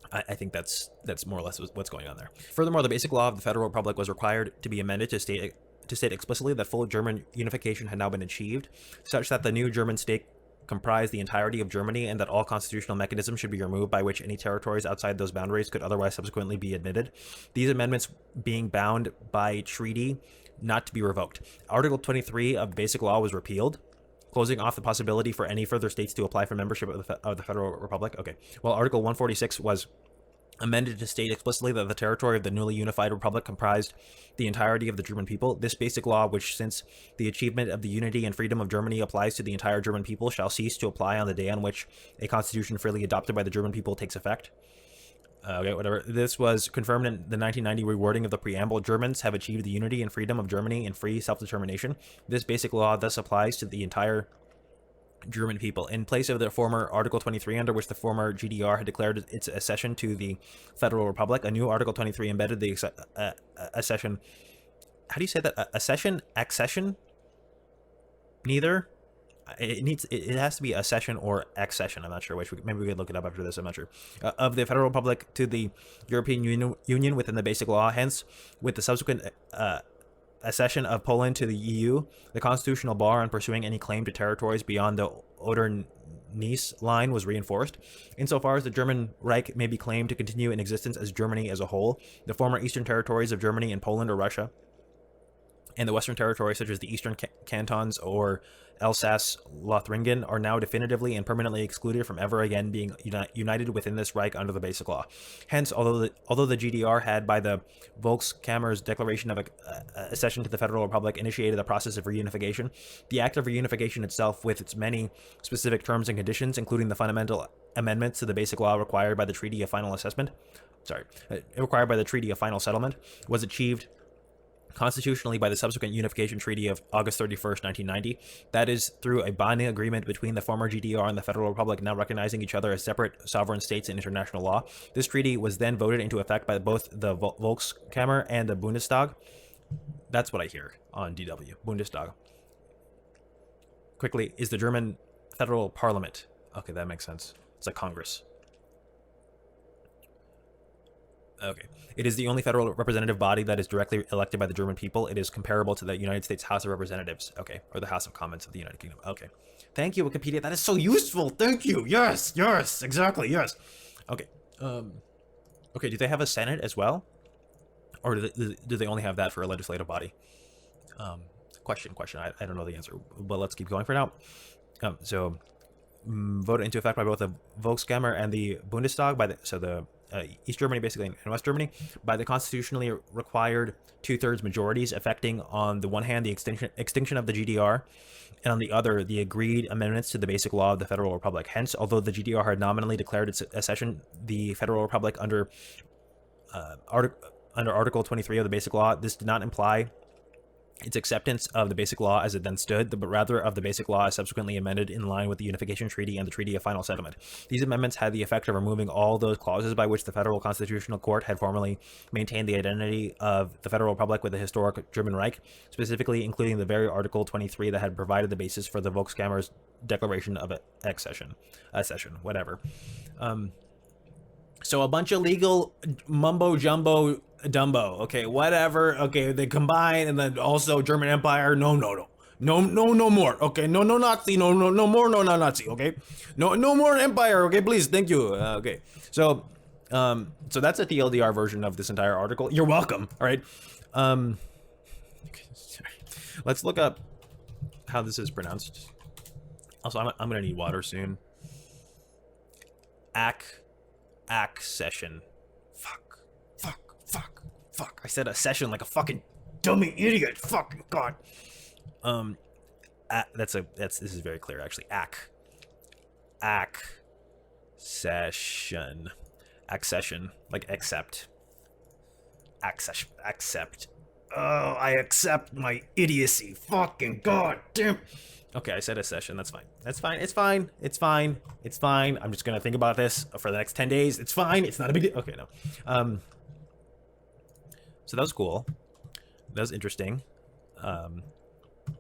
I think that's more or less what's going on there. Furthermore, the basic law of the Federal Republic was required to be amended to state explicitly that full German unification had now been achieved, such that the new German state comprised the entirety of Germany, and that all constitutional mechanisms should be removed by which any territories outside those boundaries could otherwise subsequently be admitted. These amendments being bound by treaty, not to be revoked. Article 23 of the Basic Law was repealed, closing off the possibility for any further states to apply for membership of the Federal Republic. Okay, well, Article 146 was amended to state explicitly that the territory of the newly unified republic comprised the entirety of the German people. This basic law, which since the achievement of the unity and freedom of Germany applies to the entire German people, shall cease to apply on the day on which a constitution freely adopted by the German people takes effect. Okay, whatever. This was confirmed in the 1990 rewording of the preamble. Germans have achieved the unity and freedom of Germany and free self-determination. This basic law thus applies to the entire German people. In place of the former Article 23, under which the former GDR had declared its accession to the Federal Republic, a new Article 23 embedded the accession. How do you say that? Accession? Accession? Neither. It has to be accession or accession. I'm not sure which. Maybe we could look it up after this. I'm not sure. Of the Federal Republic to the European Union within the basic law. Hence, with the subsequent accession of Poland to the EU, the constitutional bar on pursuing any claim to territories beyond the Oder-Neisse line was reinforced. Insofar as the German Reich may be claimed to continue in existence as Germany as a whole, the former eastern territories of Germany and Poland or Russia, and the western territories such as the eastern cantons or Alsace-Lothringen are now definitively and permanently excluded from ever again being united within this Reich under the Basic Law. Hence, although the GDR had, by the Volkskammer's declaration of accession to the Federal Republic, initiated the process of reunification, the act of reunification itself, with its many specific terms and conditions, including the fundamental amendments to the Basic Law required by the Treaty of Final Settlement, was achieved constitutionally by the subsequent Unification Treaty of August 31st, 1990. That is, through a binding agreement between the former GDR and the Federal Republic, now recognizing each other as separate sovereign states in international law. This treaty was then voted into effect by both the Volkskammer and the Bundestag. That's what I hear on DW. Bundestag. Quickly, is the German Federal Parliament. Okay, that makes sense. It's like Congress. Okay. It is the only federal representative body that is directly elected by the German people. It is comparable to the United States House of Representatives. Okay. Or the House of Commons of the United Kingdom. Okay. Thank you, Wikipedia. That is so useful. Thank you. Yes. Yes. Exactly. Yes. Okay. Okay. Do they have a Senate as well? Or do they only have that for a legislative body? Question. I don't know the answer, but let's keep going for now. Voted into effect by both the Volkskammer and the Bundestag, the East Germany basically and West Germany, by the constitutionally required 2/3 majorities, affecting on the one hand the extinction of the GDR, and on the other the agreed amendments to the Basic Law of the Federal Republic. Hence, although the GDR had nominally declared its accession, the Federal Republic under under Article 23 of the Basic Law, this did not imply its acceptance of the Basic Law as it then stood, but rather of the Basic Law as subsequently amended in line with the Unification Treaty and the Treaty of Final Settlement. These amendments had the effect of removing all those clauses by which the Federal Constitutional Court had formerly maintained the identity of the Federal Republic with the historic German Reich, specifically including the very Article 23 that had provided the basis for the Volkskammer's declaration of accession, whatever. So a bunch of legal mumbo jumbo dumbo. Okay, whatever. Okay, they combine, and then also German Empire. No more. Okay, no Nazi. No more. No Nazi. Okay, no more Empire. Okay, please, thank you. Okay, so that's a TLDR version of this entire article. You're welcome. All right. Let's look up how this is pronounced. Also, I'm gonna need water soon. Accession. Fuck. I said accession like a fucking dummy idiot. Fucking god. This is very clear actually. Accession. Like accept. Accept. Oh, I accept my idiocy. Fucking god damn. Okay, I said accession. That's fine. It's fine. I'm just gonna think about this for the next 10 days. It's fine. It's not a big deal. Okay, no. So that was cool. That was interesting.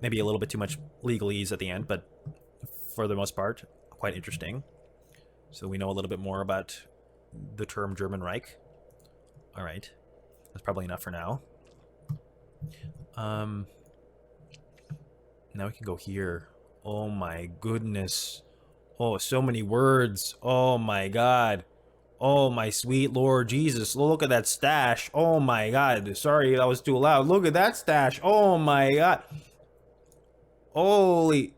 Maybe a little bit too much legalese at the end, but for the most part, quite interesting. So we know a little bit more about the term German Reich. All right. That's probably enough for now. Now we can go here. Oh my goodness. Oh, so many words. Oh my god. Oh my sweet Lord Jesus. Look at that stash. Oh my god. Sorry, that was too loud. Look at that stash. Oh my god. Holy.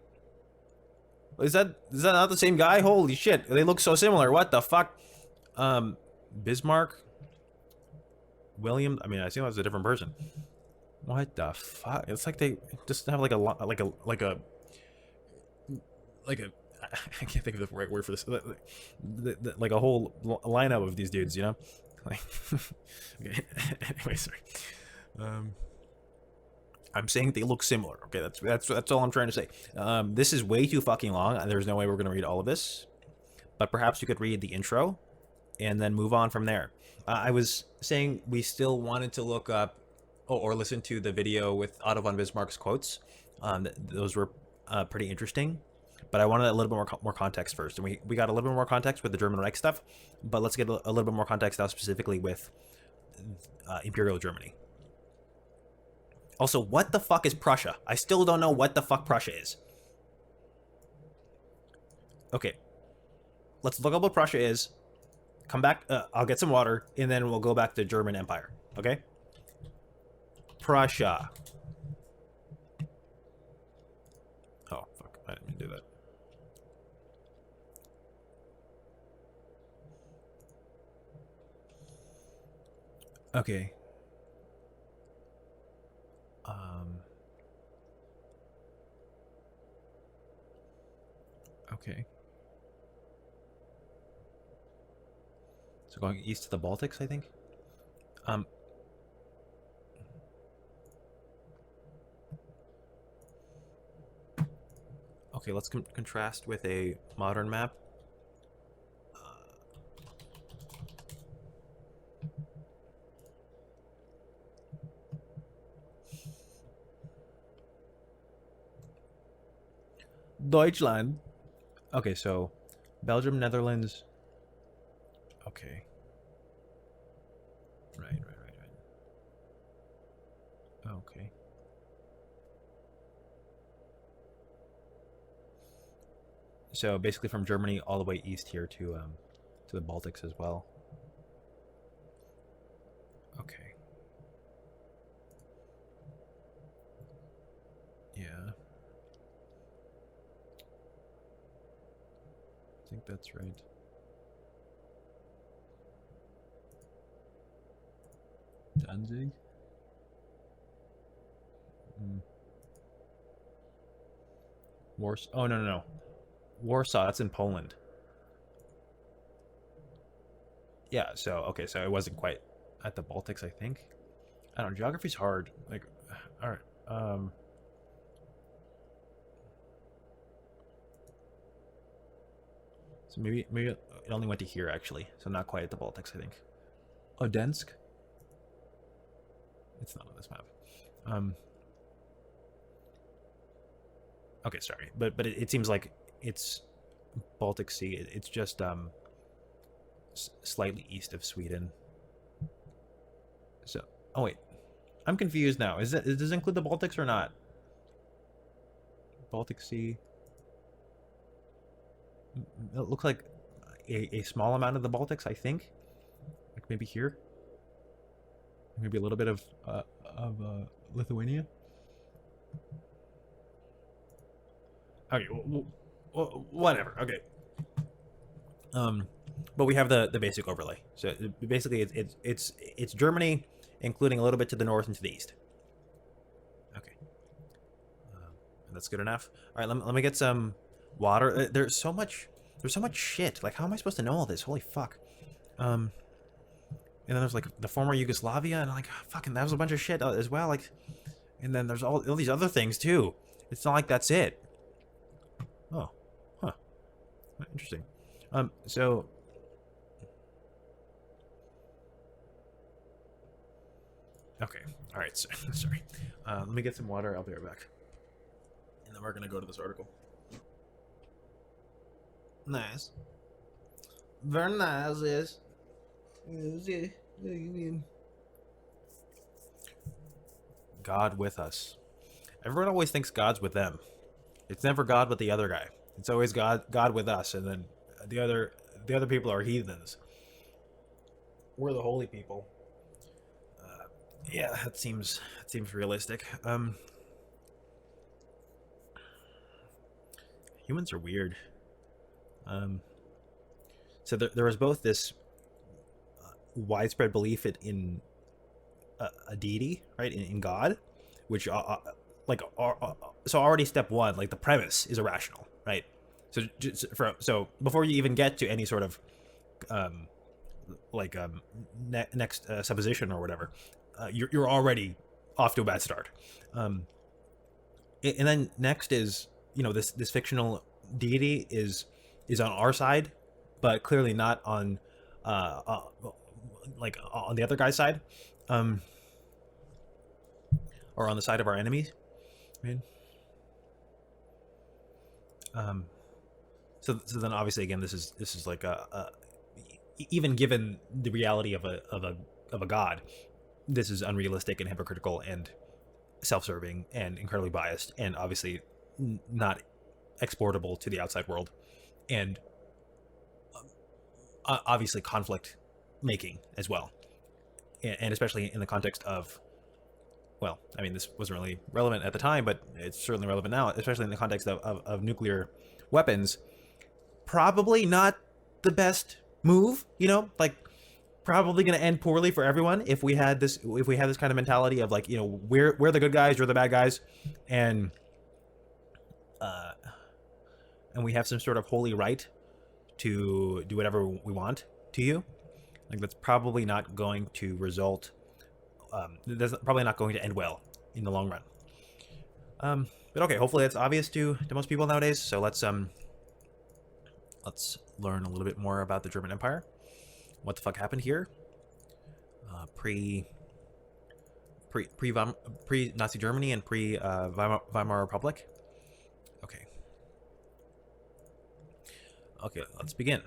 Is that not the same guy? Holy shit. They look so similar. What the fuck? Bismarck? William? I mean, I assume that was a different person. What the fuck? It's like they just have like a I can't think of the right word for this. Like a whole lineup of these dudes, you know? Like, okay. Anyway, sorry. I'm saying they look similar. Okay, that's all I'm trying to say. This is way too fucking long. There's no way we're gonna read all of this, but perhaps you could read the intro and then move on from there. I was saying we still wanted to look up or listen to the video with Otto von Bismarck's quotes. Those were pretty interesting, but I wanted a little bit more context first. And we got a little bit more context with the German Reich stuff, but let's get a little bit more context now specifically with Imperial Germany. Also, what the fuck is Prussia? I still don't know what the fuck Prussia is. Okay, let's look up what Prussia is. Come back, I'll get some water, and then we'll go back to German Empire, okay? Prussia. Oh, fuck, I didn't mean to do that. Okay. Okay. So going east to the Baltics, I think. Okay, let's contrast with a modern map. Deutschland. Okay, so Belgium, Netherlands. Okay. Right. Okay. So basically from Germany all the way east here to the Baltics as well. Okay. Yeah. I think that's right. Danzig? Warsaw. Oh, no. Warsaw, that's in Poland. Yeah, so, okay, so it wasn't quite at the Baltics, I think. I don't know, geography's hard. Like, all right. So maybe it only went to here, actually. So not quite at the Baltics, I think. Odensk? It's not on this map. Okay, sorry. But it seems like it's Baltic Sea. It's just slightly east of Sweden. So, oh wait. I'm confused now. Does it include the Baltics or not? Baltic Sea. It looks like a small amount of the Baltics, I think. Like maybe here. Maybe a little bit of Lithuania. Okay, whatever. Okay. But we have the basic overlay. So basically, it's Germany, including a little bit to the north and to the east. Okay. That's good enough. All right, let me get some water. There's so much shit. Like, how am I supposed to know all this? Holy fuck. And then there's like the former Yugoslavia, and like fucking that was a bunch of shit as well. Like, and then there's all these other things too. It's not like that's it. Oh, huh. Interesting. So. Okay. All right. Sorry. Let me get some water. I'll be right back. And then we're gonna go to this article. Nice. Very nice, yes. God with us. Everyone always thinks God's with them. It's never God with the other guy. It's always God with us, and then the other people are heathens. We're the holy people. Yeah, that seems realistic. Humans are weird. So there was both this widespread belief in a deity, right, in God, which so already step one, like the premise is irrational, right? So before you even get to any sort of next supposition or whatever, you're already off to a bad start. And then next is, this fictional deity is on our side, but clearly not on on the other guy's side, or on the side of our enemies. I mean, so then obviously again this is like even given the reality of a god, this is unrealistic and hypocritical and self-serving and incredibly biased and obviously not exportable to the outside world, and obviously conflict making as well, and especially in the context of, well, I mean, this wasn't really relevant at the time, but it's certainly relevant now, especially in the context of nuclear weapons. Probably not the best move, like probably going to end poorly for everyone if we had this kind of mentality of like, we're the good guys, you're the bad guys, and we have some sort of holy right to do whatever we want to you. Like, that's probably not going to result. That's probably not going to end well in the long run. But okay, hopefully that's obvious to most people nowadays. So let's learn a little bit more about the German Empire. What the fuck happened here? Pre Nazi Germany and pre Weimar Republic. Okay, let's begin.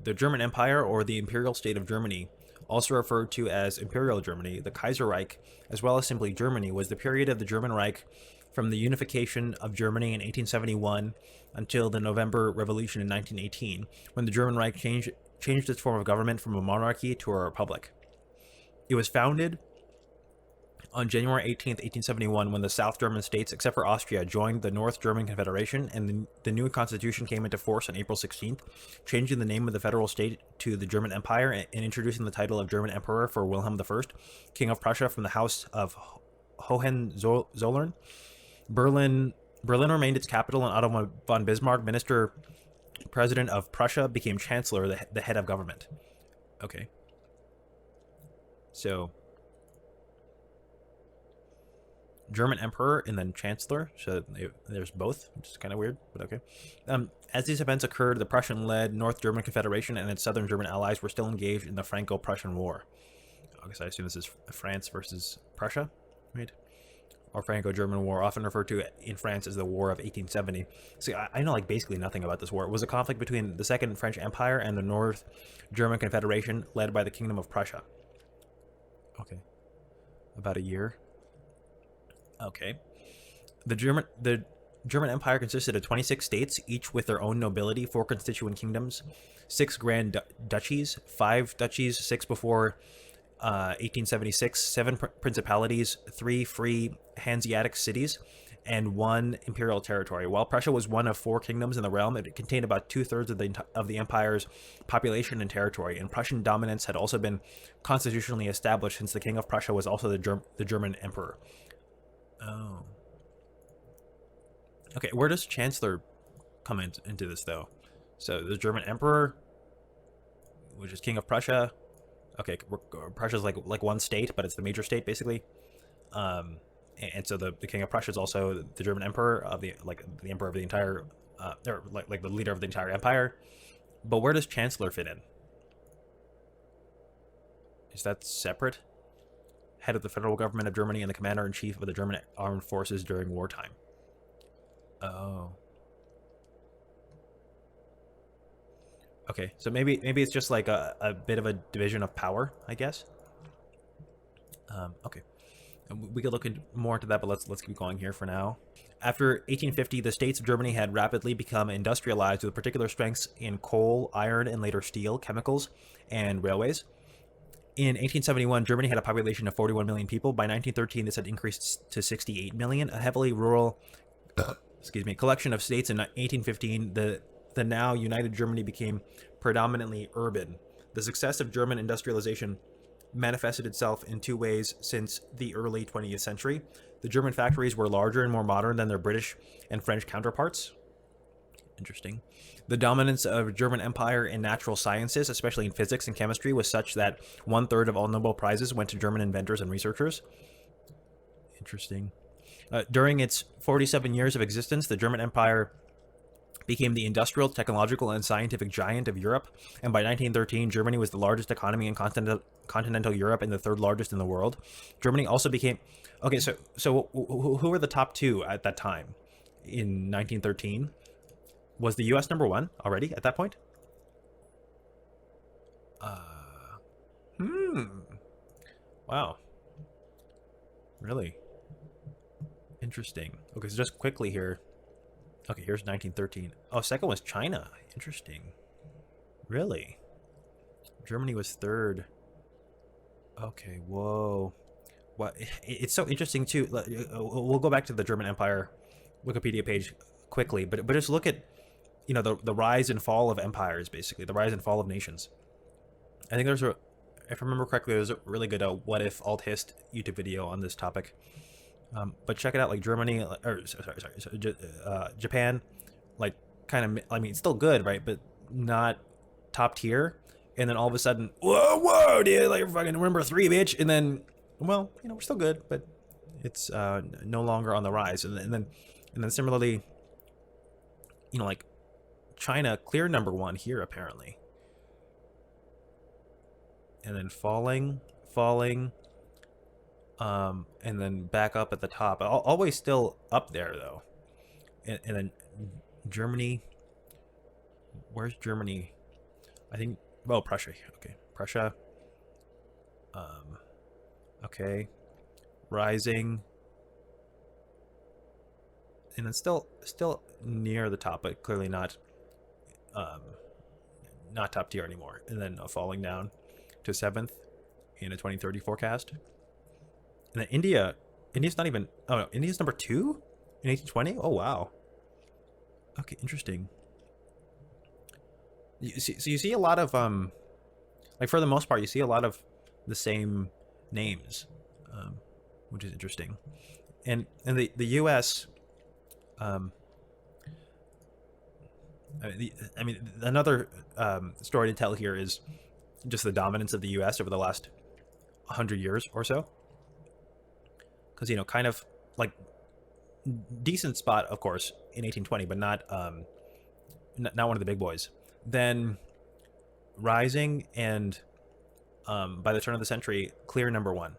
The German Empire, or the Imperial State of Germany, also referred to as Imperial Germany, the Kaiser Reich, as well as simply Germany, was the period of the German Reich from the unification of Germany in 1871 until the November Revolution in 1918, when the German Reich changed its form of government from a monarchy to a republic. It was founded on January 18th, 1871, when the South German states, except for Austria, joined the North German Confederation, and the new constitution came into force on April 16th, changing the name of the federal state to the German Empire and introducing the title of German Emperor for Wilhelm I, King of Prussia from the House of Hohenzollern. Berlin remained its capital, and Otto von Bismarck, Minister President of Prussia, became Chancellor, the head of government. Okay. So German Emperor and then Chancellor. So there's both, which is kind of weird, but okay. As these events occurred, the Prussian-led North German Confederation and its southern German allies were still engaged in the Franco-Prussian War. I guess I assume this is France versus Prussia, right? Or Franco-German War, often referred to in France as the War of 1870. See, I know like basically nothing about this war. It was a conflict between the Second French Empire and the North German Confederation, led by the Kingdom of Prussia. Okay, about a year. Okay. The German Empire consisted of 26 states, each with their own nobility, 4 constituent kingdoms, 6 grand duchies, 5 duchies, 6 before 1876, 7 principalities, 3 free Hanseatic cities, and 1 imperial territory. While Prussia was one of 4 kingdoms in the realm, it contained about 2/3 of the empire's population and territory, and Prussian dominance had also been constitutionally established since the King of Prussia was also the German emperor. Oh. Okay, where does Chancellor come into this, though? So the German Emperor, which is King of Prussia. Okay, Prussia's like one state, but it's the major state, basically. And so the King of Prussia is also the German Emperor of the Emperor of the entire, or like the leader of the entire empire. But where does Chancellor fit in? Is that separate? Head of the federal government of Germany and the commander-in-chief of the German armed forces during wartime. Oh. Okay, so maybe it's just like a bit of a division of power, I guess. Okay, we could look more into that, but let's keep going here for now. After 1850, the states of Germany had rapidly become industrialized with particular strengths in coal, iron, and later steel, chemicals, and railways. In 1871, Germany had a population of 41 million people. By 1913, this had increased to 68 million. A heavily rural, collection of states. In 1815, the now united Germany became predominantly urban. The success of German industrialization manifested itself in 2 ways since the early 20th century. The German factories were larger and more modern than their British and French counterparts. Interesting. The dominance of German Empire in natural sciences, especially in physics and chemistry, was such that 1/3 of all Nobel Prizes went to German inventors and researchers. Interesting. During its 47 years of existence, the German Empire became the industrial, technological, and scientific giant of Europe, and by 1913, Germany was the largest economy in continental Europe and the 3rd largest in the world. Germany also became... Okay, so who were the top 2 at that time? In 1913? Was the U.S. number 1 already at that point? Wow. Really? Interesting. Okay, so just quickly here. Okay, here's 1913. Oh, second was China. Interesting. Really? Germany was 3rd. Okay, whoa. What? It's so interesting, too. We'll go back to the German Empire Wikipedia page quickly, but just look at, you know, the rise and fall of empires, basically. The rise and fall of nations. I think there's if I remember correctly, there's a really good What If Alt Hist YouTube video on this topic. But check it out, like Germany, or Japan, like kind of, I mean, it's still good, right? But not top tier. And then all of a sudden, whoa, dude, like fucking number 3, bitch. And then, well, you know, we're still good, but it's no longer on the rise. And then similarly, you know, like China, clear number 1 here apparently. And then falling. And then back up at the top. Always still up there, though. And then Germany. Where's Germany? I think... Well, Prussia. Okay. Prussia. Okay. Rising. And then still near the top, but clearly not top tier anymore. And then falling down to 7th in a 2030 forecast. And then India's not even... Oh, no. India's number 2 in 1820? Oh, wow. Okay, interesting. So you see a lot of... like, for the most part, you see a lot of the same names, which is interesting. And the U.S... I mean, another story to tell here is just the dominance of the U.S. over the last 100 years or so. Because, you know, kind of like decent spot, of course, in 1820, but not one of the big boys. Then rising, and by the turn of the century, clear number one.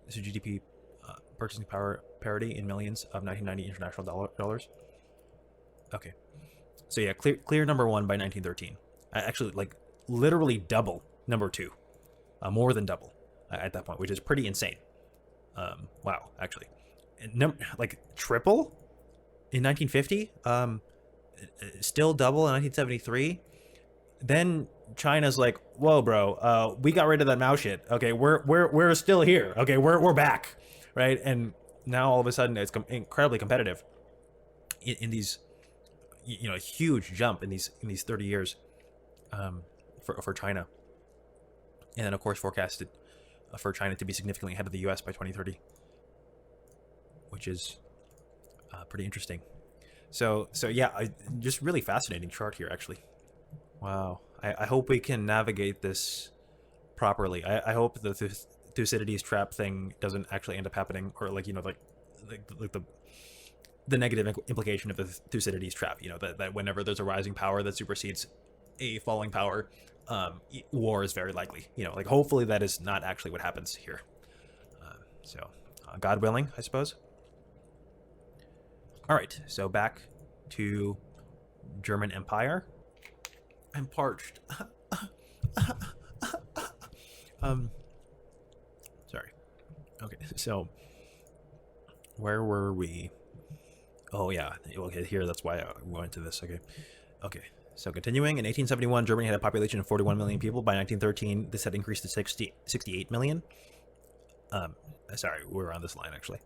So GDP, purchasing power parity in millions of 1990 international dollars. Okay, so yeah, clear number one by 1913. Actually, like literally double number two, more than double at that point, which is pretty insane. Wow, actually, like triple in 1950. Still double in 1973. Then China's like, whoa, bro, we got rid of that Mao shit. Okay, we're still here. Okay, we're back, right? And now all of a sudden it's incredibly competitive in these, you know, a huge jump in these 30 years, for China, and then of course forecasted for China to be significantly ahead of the U.S. by 2030, which is pretty interesting. So yeah, just really fascinating chart here, actually. Wow. I hope we can navigate this properly. I hope the Thucydides Trap thing doesn't actually end up happening, or like, you know, like the negative implication of the Thucydides Trap. You know, that whenever there's a rising power that supersedes a falling power, war is very likely. You know, like hopefully that is not actually what happens here. So, God willing, I suppose. All right, so back to German Empire. I'm parched. Sorry. Okay, so where were we? Oh yeah, okay, here, that's why I went to this. Okay, so continuing, in 1871, Germany had a population of 41 million people. By 1913, this had increased to 68 million. Sorry, we're on this line, actually.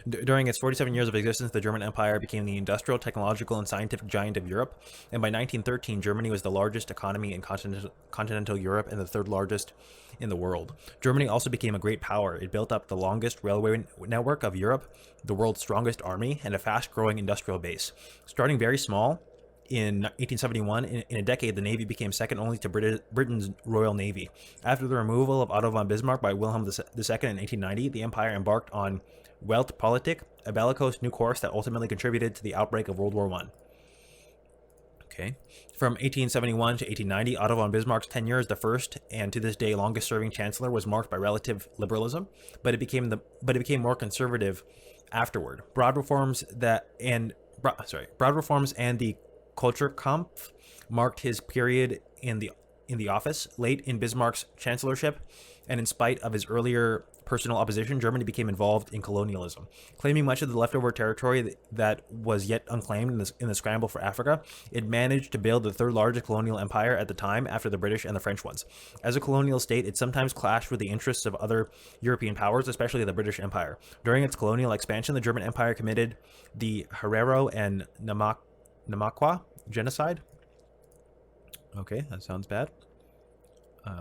During its 47 years of existence, the German Empire became the industrial, technological, and scientific giant of Europe, and by 1913, Germany was the largest economy in continental Europe and the third largest in the world. Germany also became a great power. It built up the longest railway network of Europe, the world's strongest army, and a fast-growing industrial base. Starting very small, in 1871, in a decade, the Navy became second only to Britain's Royal Navy. After the removal of Otto von Bismarck by Wilhelm II in 1890, the empire embarked on Weltpolitik, a bellicose new course that ultimately contributed to the outbreak of World War I. Okay. From 1871 to 1890, Otto von Bismarck's tenure as the first and to this day longest-serving chancellor was marked by relative liberalism, but it became more conservative afterward. Broad reforms and the Kulturkampf marked his period in the office. Late in Bismarck's chancellorship, and in spite of his earlier personal opposition, Germany became involved in colonialism, claiming much of the leftover territory that was yet unclaimed in the scramble for Africa. It managed to build the third largest colonial empire at the time, after the British and the French ones. As a colonial state, it sometimes clashed with the interests of other European powers, especially the British Empire. During its colonial expansion, the German Empire committed the Herero and Namaqua genocide. Okay, that sounds bad.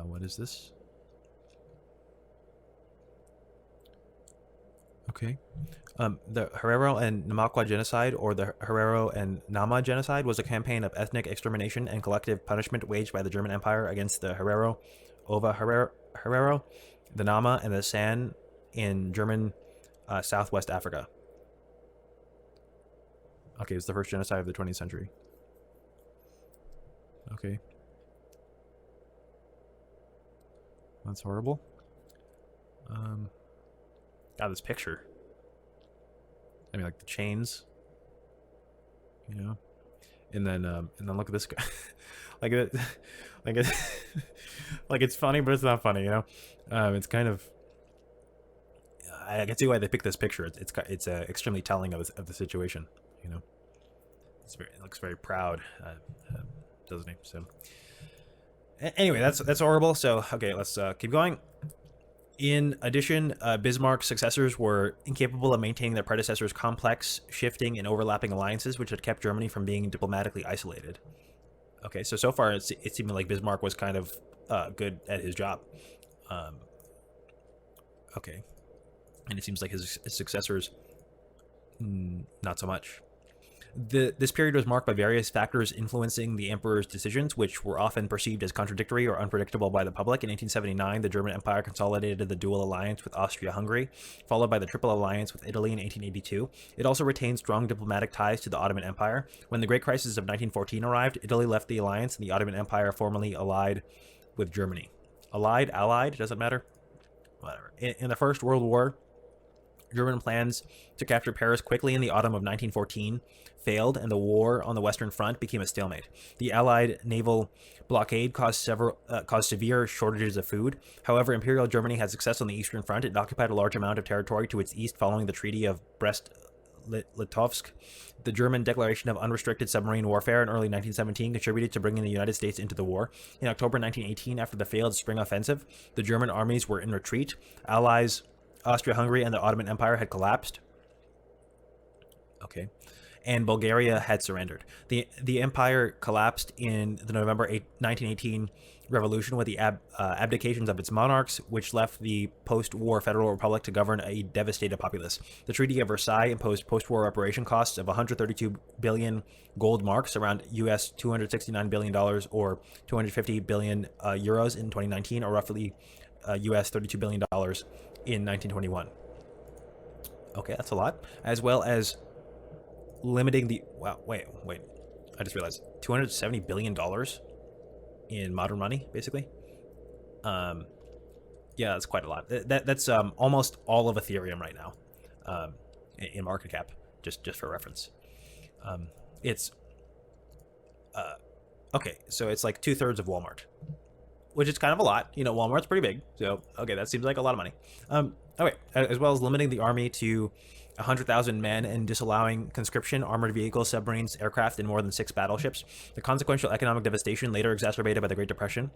What is this? Okay. The Herero and Namaqua genocide, or the Herero and Nama genocide, was a campaign of ethnic extermination and collective punishment waged by the German Empire against the Herero, Herero, the Nama, and the San in German Southwest Africa. Okay, it was the first genocide of the 20th century. Okay. That's horrible. God, this picture. I mean, like the chains, you know, and then look at this guy. like it, like it's funny, but it's not funny, you know. It's kind of. I can see why they picked this picture. It's extremely telling of the situation, you know. It looks very proud, doesn't he? So anyway, that's horrible. So okay, let's keep going. In addition, Bismarck's successors were incapable of maintaining their predecessors' complex, shifting, and overlapping alliances, which had kept Germany from being diplomatically isolated. Okay, so far it seemed like Bismarck was kind of good at his job. Okay, and it seems like his successors, not so much. This period was marked by various factors influencing the emperor's decisions, which were often perceived as contradictory or unpredictable by the public. In 1879, the German Empire consolidated the dual alliance with Austria-Hungary, followed by the triple alliance with Italy in 1882. It also retained strong diplomatic ties to the Ottoman Empire. When the Great Crisis of 1914 arrived, Italy left the alliance, and the Ottoman Empire formally allied with Germany. Allied, doesn't matter. Whatever. In the First World War, German plans to capture Paris quickly in the autumn of 1914 failed, and the war on the Western Front became a stalemate. The Allied naval blockade caused severe shortages of food. However, Imperial Germany had success on the Eastern Front. It occupied a large amount of territory to its east following the Treaty of Brest-Litovsk. The German declaration of unrestricted submarine warfare in early 1917 contributed to bringing the United States into the war. In October 1918, after the failed spring offensive, the German armies were in retreat. Allies Austria-Hungary and the Ottoman Empire had collapsed. Okay. And Bulgaria had surrendered. The empire collapsed in the November 1918 revolution with the abdications of its monarchs, which left the post-war Federal Republic to govern a devastated populace. The Treaty of Versailles imposed post-war reparation costs of 132 billion gold marks, around US $269 billion or 250 billion euros in 2019, or roughly US $32 billion in 1921. Okay, that's a lot. As well as limiting the... Wow, wait. I just realized $270 billion in modern money, basically. Yeah, that's quite a lot. That's almost all of Ethereum right now, in market cap, just for reference. It's... okay, so it's like 2/3 of Walmart, which is kind of a lot. You know, Walmart's pretty big, so okay, that seems like a lot of money. Okay, as well as limiting the army to 100,000 men and disallowing conscription, armored vehicles, submarines, aircraft, and more than 6 battleships. The consequential economic devastation, later exacerbated by the Great Depression,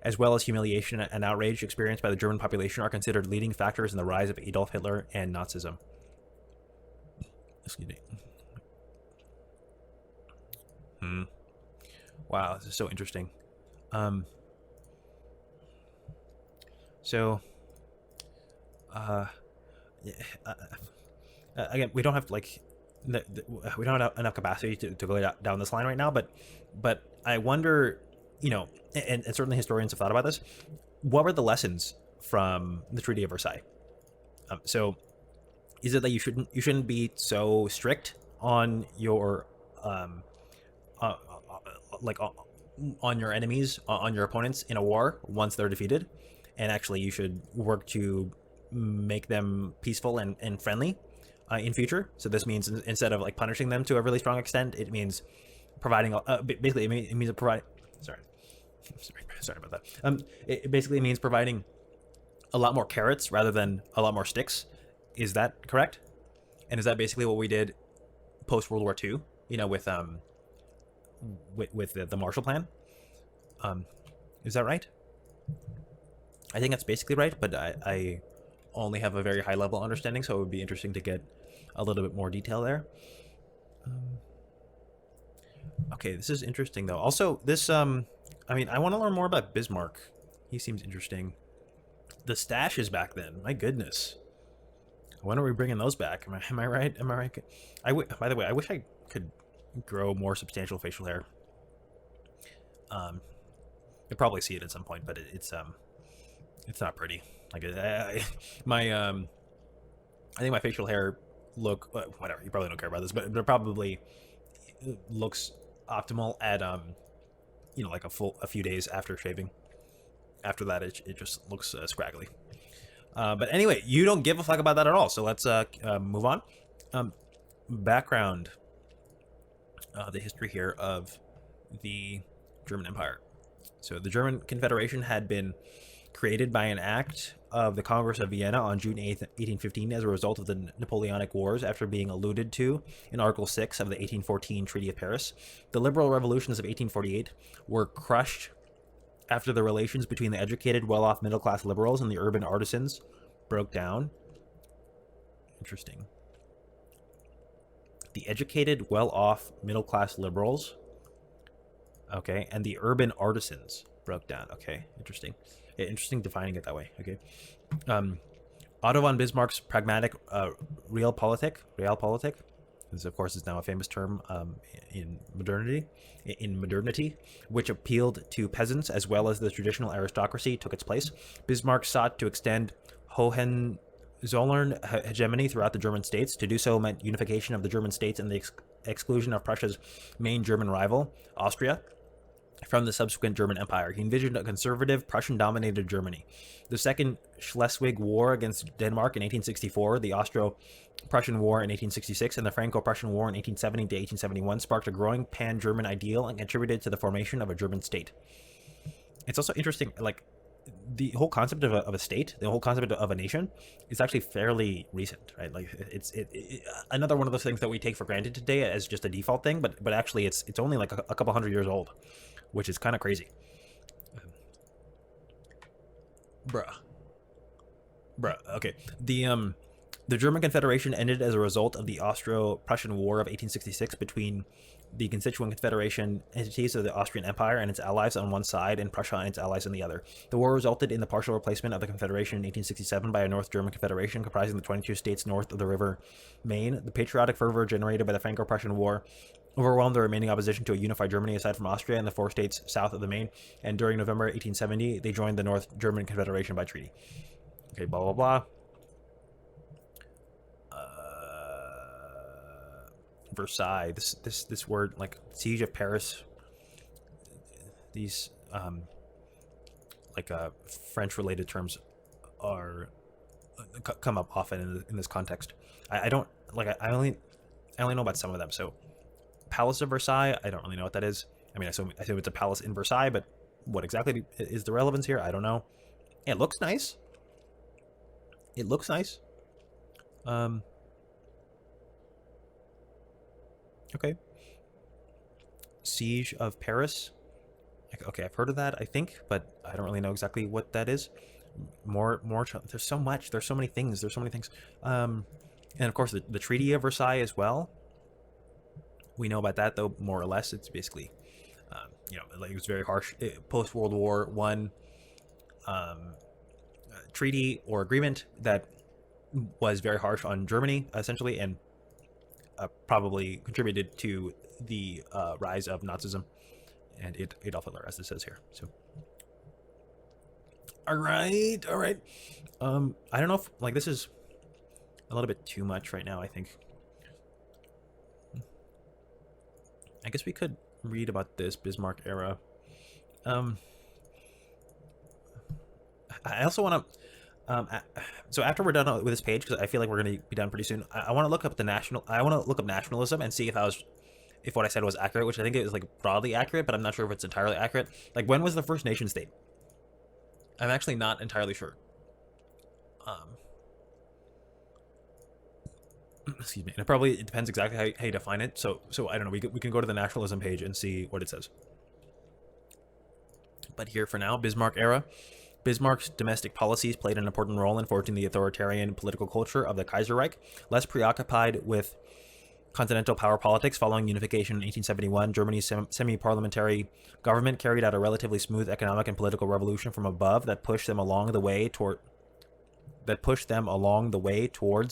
as well as humiliation and outrage experienced by the German population, are considered leading factors in the rise of Adolf Hitler and Nazism. Excuse me. Wow, this is so interesting. Again, we don't have like we don't have enough capacity to go down this line right now, but I wonder, you know, and certainly historians have thought about this. What were the lessons from the Treaty of Versailles? So, is it that you shouldn't be so strict on your like on your enemies, on your opponents in a war once they're defeated, and actually you should work to make them peaceful and friendly in future? So this means instead of like punishing them to a really strong extent, it means providing basically it means providing sorry about that. It basically means providing a lot more carrots rather than a lot more sticks. Is that correct? And is that basically what we did post World War II? You know, with the Marshall Plan. Is that right? I think that's basically right, but I only have a very high level understanding, so it would be interesting to get a little bit more detail there. Okay, this is interesting though. Also, this I mean, I want to learn more about Bismarck. He seems interesting. The stashes back then, my goodness. When are we bringing those back? Am I right? Am I right? By the way, I wish I could grow more substantial facial hair. You'll probably see it at some point, but it's not pretty. Like I think my facial hair look whatever. You probably don't care about this, but it probably looks optimal at you know, like a few days after shaving. After that, it just looks scraggly. But anyway, you don't give a fuck about that at all. So let's move on. Background. The history here of the German Empire. So the German Confederation had been created by an act of the Congress of Vienna on June 8th, 1815, as a result of the Napoleonic Wars, after being alluded to in Article 6 of the 1814 Treaty of Paris. The liberal revolutions of 1848 were crushed after the relations between the educated, well-off middle-class liberals and the urban artisans broke down. Interesting. The educated, well-off middle-class liberals, okay, and the urban artisans broke down. Okay, interesting. Interesting defining it that way. Okay. Otto von Bismarck's pragmatic realpolitik This, of course, is now a famous term in modernity. In modernity, which appealed to peasants as well as the traditional aristocracy, took its place. Bismarck sought to extend Hohenzollern hegemony throughout the German states. To do so meant unification of the German states and the exclusion of Prussia's main German rival, Austria, from the subsequent German Empire. He envisioned a conservative, Prussian-dominated Germany. The Second Schleswig War against Denmark in 1864, the Austro-Prussian War in 1866, and the Franco-Prussian War in 1870 to 1871 sparked a growing pan-German ideal and contributed to the formation of a German state. It's also interesting, like, the whole concept of a state, the whole concept of a nation, is actually fairly recent, right? Like, it's another one of those things that we take for granted today as just a default thing, but actually it's only like a couple hundred years old, which is kind of crazy. Bruh. Okay. The German Confederation ended as a result of the Austro-Prussian War of 1866 between the constituent confederation entities of the Austrian Empire and its allies on one side and Prussia and its allies on the other. The war resulted in the partial replacement of the Confederation in 1867 by a North German Confederation comprising the 22 states north of the River Main. The patriotic fervor generated by the Franco-Prussian War overwhelmed the remaining opposition to a unified Germany aside from Austria and the 4 states south of the Main, and during November 1870, they joined the North German Confederation by treaty. Okay, blah, blah, blah. Versailles, this word, like siege of Paris, these French related terms are come up often in this context. I don't like I only know about some of them. So Palace of Versailles, I don't really know what that is. I mean, I assume it's a palace in Versailles, but what exactly is the relevance here? I don't know. It looks nice. Okay. Siege of Paris. Okay, I've heard of that, I think, but I don't really know exactly what that is. More. There's so much. There's so many things. And of course, the Treaty of Versailles as well. We know about that, though, more or less. It's basically, like, it was very harsh. Post World War One treaty or agreement that was very harsh on Germany, essentially, and probably contributed to the rise of Nazism and Adolf Hitler, as this says here. So, all right. I don't know if like this is a little bit too much right now. I think. I guess we could read about this Bismarck era. I also want to. So after we're done with this page, because I feel like we're going to be done pretty soon, I want to look up nationalism and see if what I said was accurate, which I think it was like broadly accurate, but I'm not sure if it's entirely accurate. Like, when was the first nation state? I'm actually not entirely sure. Excuse me. And it depends exactly how you define it. So I don't know. We can go to the nationalism page and see what it says. But here for now, Bismarck era. Bismarck's domestic policies played an important role in forging the authoritarian political culture of the Kaiserreich. Less preoccupied with continental power politics following unification in 1871, Germany's semi-parliamentary government carried out a relatively smooth economic and political revolution from above that pushed them along the way towards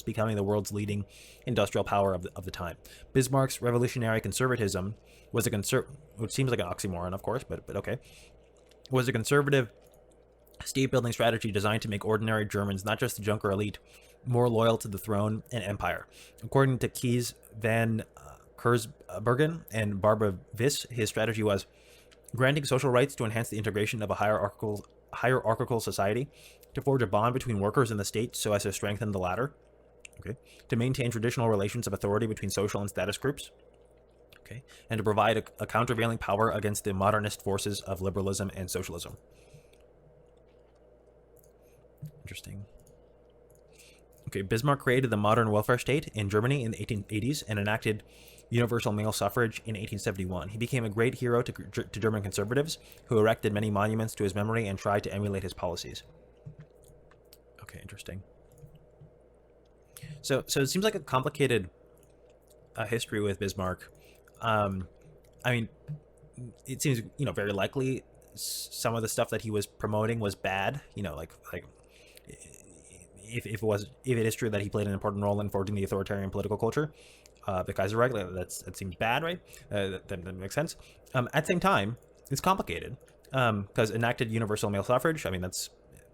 becoming the world's leading industrial power of the time. Bismarck's revolutionary conservatism was which seems like an oxymoron, of course, but okay, was a conservative state-building strategy designed to make ordinary Germans, not just the junker elite, more loyal to the throne and empire. According to Kees van Kersbergen and Barbara Viss, his strategy was granting social rights to enhance the integration of a hierarchical society, to forge a bond between workers and the state so as to strengthen the latter, okay, to maintain traditional relations of authority between social and status groups, okay, and to provide a countervailing power against the modernist forces of liberalism and socialism. Interesting. Okay, Bismarck created the modern welfare state in Germany in the 1880s and enacted universal male suffrage in 1871. He became a great hero to German conservatives, who erected many monuments to his memory and tried to emulate his policies. Okay, interesting. So it seems like a complicated history with Bismarck. I mean, it seems, very likely some of the stuff that he was promoting was bad. Like if it is true that he played an important role in forging the authoritarian political culture, the Kaiserreich. That seems bad, right? That makes sense. At the same time, it's complicated because enacted universal male suffrage. I mean, that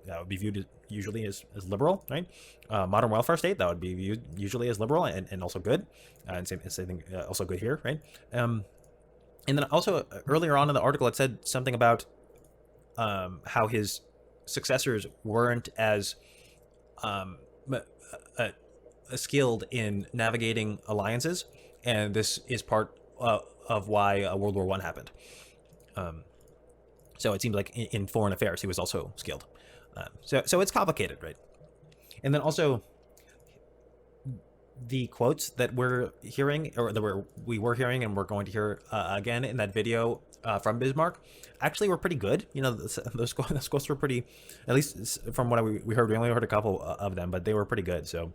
would be viewed usually as liberal, right? Modern welfare state, that would be viewed usually as liberal and also good, and same thing, also good here, right? And then also earlier on in the article, it said something about how his successors weren't as skilled in navigating alliances, and this is part of why World War I happened. So it seems like in foreign affairs he was also skilled. So it's complicated, right? And then also the quotes that we're hearing, or that we were hearing, and we're going to hear again in that video from Bismarck, actually were pretty good. You know, those quotes were pretty, at least from what we heard. We only heard a couple of them, but they were pretty good. So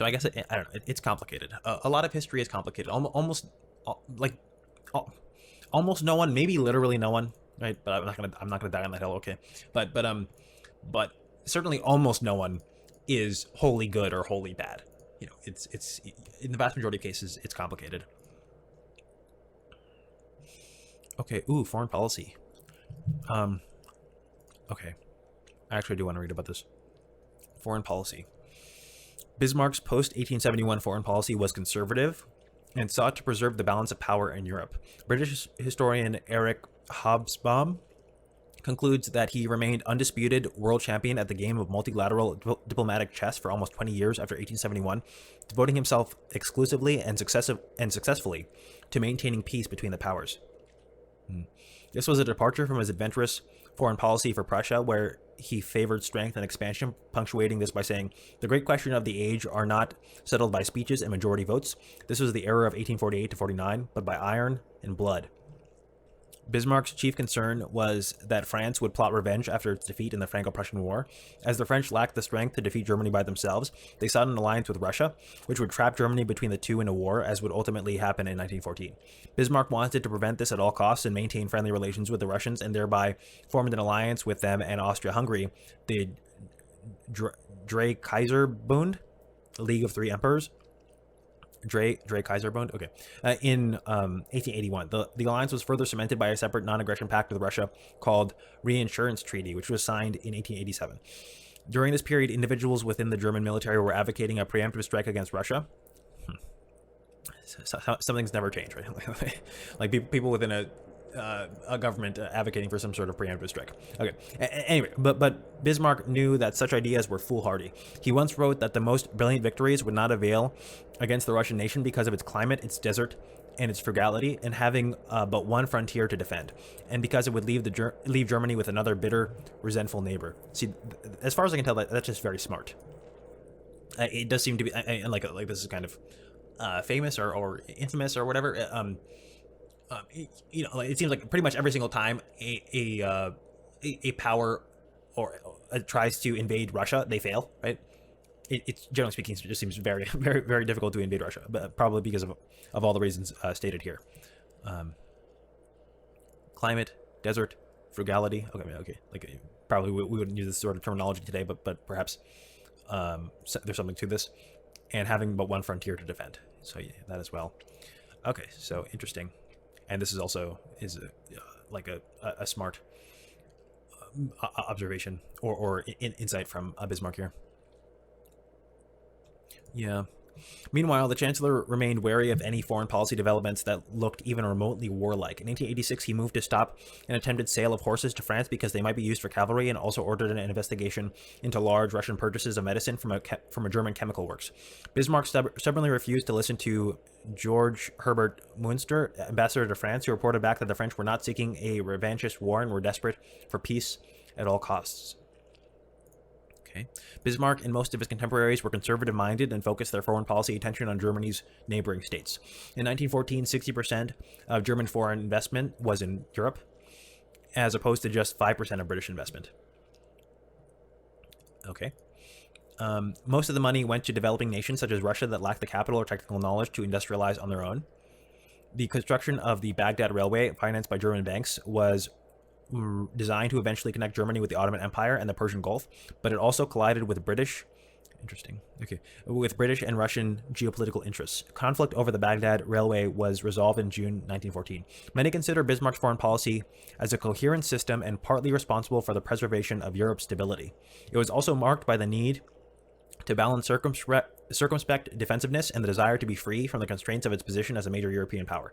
I guess I don't know. It's complicated. A lot of history is complicated. Almost no one, maybe literally no one, right? But I'm not gonna die on that hill. Okay, but certainly almost no one is wholly good or wholly bad. You know, it's in the vast majority of cases it's complicated. Okay, foreign policy. Okay, I actually do want to read about this. Foreign policy. Bismarck's post-1871 foreign policy was conservative and sought to preserve the balance of power in Europe. British historian Eric Hobsbawm concludes that he remained undisputed world champion at the game of multilateral diplomatic chess for almost 20 years after 1871, devoting himself exclusively and successfully to maintaining peace between the powers. This was a departure from his adventurous foreign policy for Prussia, where he favored strength and expansion, punctuating this by saying, "The great question of the age are not settled by speeches and majority votes. This was the era of 1848 to 49, but by iron and blood." Bismarck's chief concern was that France would plot revenge after its defeat in the Franco-Prussian War. As the French lacked the strength to defeat Germany by themselves, they sought an alliance with Russia, which would trap Germany between the two in a war, as would ultimately happen in 1914. Bismarck wanted to prevent this at all costs and maintain friendly relations with the Russians, and thereby formed an alliance with them and Austria-Hungary, the Dreikaiserbund, League of Three Emperors. Dreikaiserbund, okay. In 1881, the alliance was further cemented by a separate non-aggression pact with Russia called Reinsurance Treaty, which was signed in 1887. During this period, individuals within the German military were advocating a preemptive strike against Russia. Something's never changed, right? Like people within a government advocating for some sort of preemptive strike. Okay. Anyway, but Bismarck knew that such ideas were foolhardy. He once wrote that the most brilliant victories would not avail against the Russian nation because of its climate, its desert, and its frugality, and having but one frontier to defend, and because it would leave Germany with another bitter, resentful neighbor. See, as far as I can tell, that's just very smart. It does seem to be, and like this is kind of famous or infamous or whatever. You know, it seems like pretty much every single time a power or tries to invade Russia, they fail, right? It's generally speaking, it just seems very, very, very difficult to invade Russia, but probably because of all the reasons stated here. Climate, desert, frugality. Okay, like probably we wouldn't use this sort of terminology today, but perhaps there's something to this. And having but one frontier to defend, so yeah, that as well. Okay, so interesting. And this is also like a smart observation or insight from Bismarck here. Yeah. Meanwhile, the Chancellor remained wary of any foreign policy developments that looked even remotely warlike. In 1886, he moved to stop an attempted sale of horses to France because they might be used for cavalry, and also ordered an investigation into large Russian purchases of medicine from a German chemical works. Bismarck stubbornly refused to listen to George Herbert Munster, ambassador to France, who reported back that the French were not seeking a revanchist war and were desperate for peace at all costs. Okay. Bismarck and most of his contemporaries were conservative-minded and focused their foreign policy attention on Germany's neighboring states. In 1914, 60% of German foreign investment was in Europe, as opposed to just 5% of British investment. Okay. Most of the money went to developing nations such as Russia that lacked the capital or technical knowledge to industrialize on their own. The construction of the Baghdad Railway, financed by German banks, was designed to eventually connect Germany with the Ottoman Empire and the Persian Gulf, but it also collided with British Interesting. Okay. With British and Russian geopolitical interests. Conflict over the Baghdad Railway was resolved in June 1914. Many consider Bismarck's foreign policy as a coherent system and partly responsible for the preservation of Europe's stability. It was also marked by the need to balance circumspect defensiveness and the desire to be free from the constraints of its position as a major European power.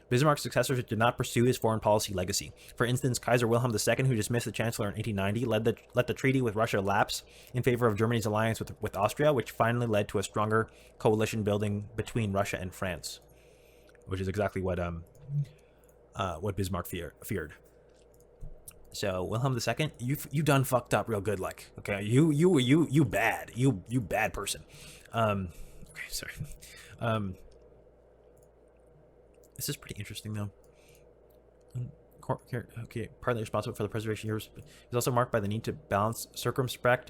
Bismarck's successors did not pursue his foreign policy legacy. For instance, Kaiser Wilhelm II, who dismissed the Chancellor in 1890, let the treaty with Russia lapse in favor of Germany's alliance with Austria, which finally led to a stronger coalition building between Russia and France, which is exactly what Bismarck feared. So Wilhelm II, you done fucked up real good, like, okay, you bad person. Okay, sorry. This is pretty interesting, though. Okay, partly responsible for the preservation of Europe. Is also marked by the need to balance circumspect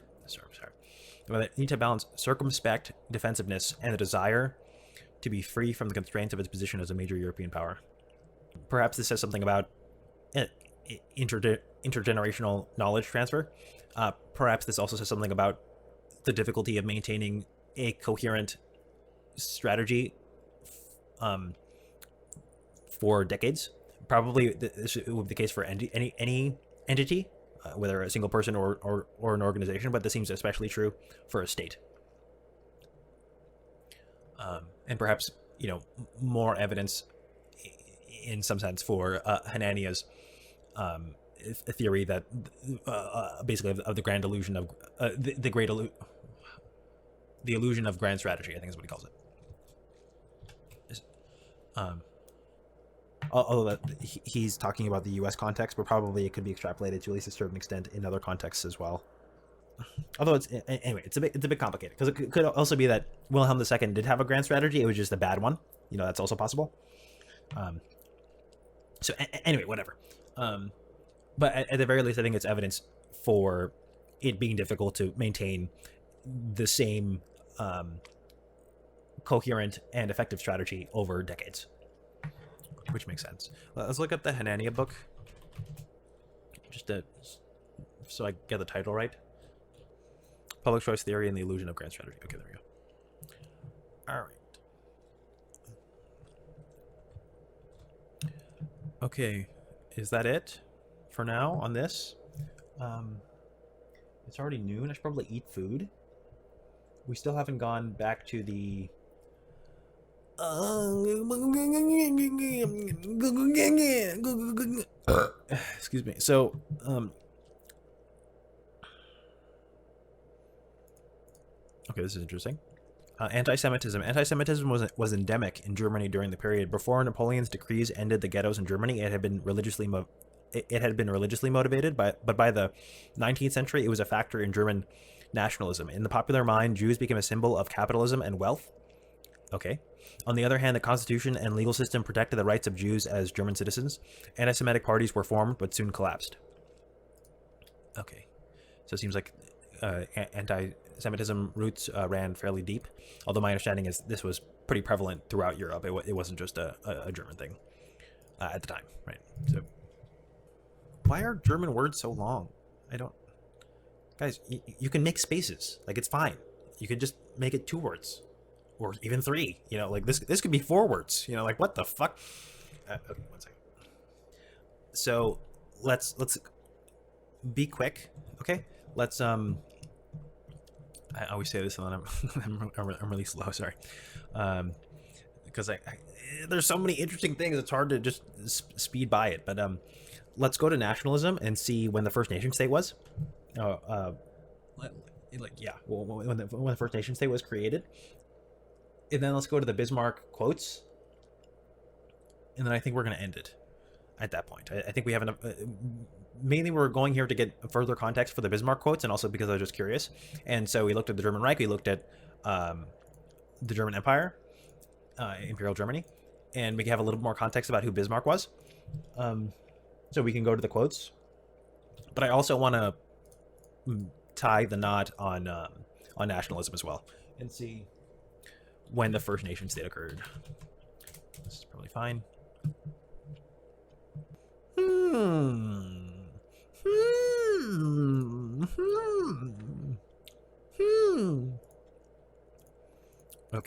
defensiveness and the desire to be free from the constraints of its position as a major European power. Perhaps this says something about intergenerational knowledge transfer. Perhaps this also says something about the difficulty of maintaining a coherent strategy for decades. Probably this would be the case for any entity, whether a single person or an organization, but this seems especially true for a state. And perhaps, more evidence in some sense for Hananiah's a theory that basically of the grand illusion of the illusion of grand strategy, I think is what he calls it. Although he's talking about the U.S. context, but probably it could be extrapolated to at least a certain extent in other contexts as well. Although it's a bit complicated, because it could also be that Wilhelm II did have a grand strategy. It was just a bad one. That's also possible. So anyway, whatever. But at the very least, I think it's evidence for it being difficult to maintain the same coherent and effective strategy over decades. Which makes sense. Let's look up the Hananiah book, so I get the title right. Public Choice Theory and the Illusion of Grand Strategy. Okay, there we go. All right. Okay, is that it for now on this? It's already noon. I should probably eat food. We still haven't gone back to the excuse me. So, okay, this is interesting. Antisemitism. Antisemitism was endemic in Germany during the period before Napoleon's decrees ended the ghettos in Germany. It had been religiously motivated, but by the 19th century, it was a factor in German nationalism. In the popular mind, Jews became a symbol of capitalism and wealth. Okay. On the other hand, the constitution and legal system protected the rights of Jews as German citizens. Anti-Semitic parties were formed, but soon collapsed. Okay. So it seems like anti-Semitism roots ran fairly deep, although my understanding is this was pretty prevalent throughout Europe. It wasn't just a German thing at the time, right? So why are German words so long? Guys, you can make spaces. Like, it's fine. You could just make it 2 words. Or even 3, like this could be 4 words, like what the fuck? Okay, 1 second. So let's be quick, okay? Let's I always say this and then I'm really slow, sorry, because I there's so many interesting things. It's hard to just speed by it, but let's go to nationalism and see when the first nation state was. When the first nation state was created. And then let's go to the Bismarck quotes. And then I think we're going to end it at that point. I think we have enough. Mainly we're going here to get further context for the Bismarck quotes, and also because I was just curious. And so we looked at the German Reich, we looked at the German Empire, Imperial Germany, and we can have a little more context about who Bismarck was. So we can go to the quotes. But I also want to tie the knot on nationalism as well, and see when the first nation state occurred. This is probably fine.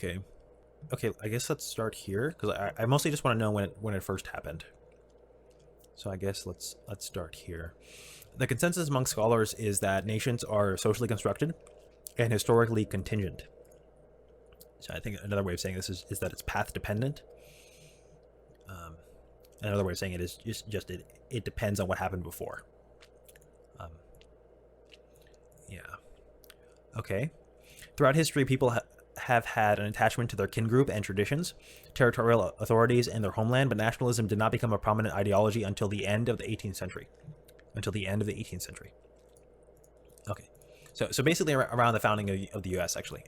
Okay. Okay, I guess let's start here because I mostly just want to know when it first happened. So I guess let's start here. The consensus among scholars is that nations are socially constructed and historically contingent. So I think another way of saying this is that it's path dependent. Another way of saying it is just it depends on what happened before. Yeah. Okay. Throughout history, people have had an attachment to their kin group and traditions, territorial authorities, and their homeland, but nationalism did not become a prominent ideology until the end of the 18th century. Okay. So basically around the founding of the U.S. actually,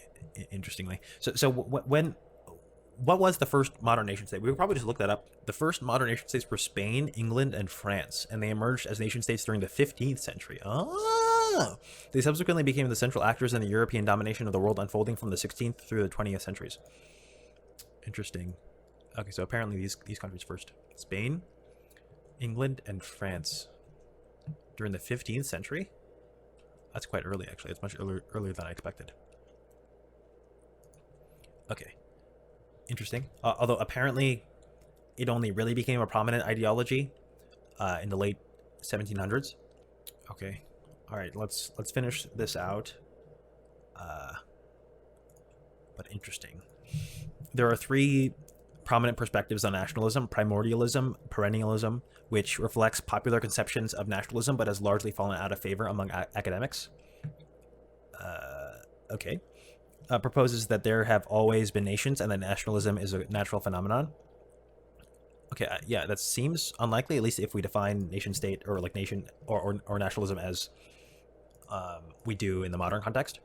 interestingly. So what was the first modern nation state? We could probably just look that up. The first modern nation states were Spain, England, and France, and they emerged as nation states during the 15th century. Ah! They subsequently became the central actors in the European domination of the world, unfolding from the 16th through the 20th centuries. Interesting. Okay, so apparently these countries first. Spain, England, and France. During the 15th century? That's quite early, actually. It's much earlier than I expected. Okay. Interesting. Although apparently it only really became a prominent ideology in the late 1700s. Okay. All right, let's finish this out. But interesting. There are three prominent perspectives on nationalism: primordialism, perennialism, which reflects popular conceptions of nationalism but has largely fallen out of favor among academics. Okay. Proposes that there have always been nations and that nationalism is a natural phenomenon. Okay, yeah, that seems unlikely, at least if we define nation state or like nation or nationalism as we do in the modern context.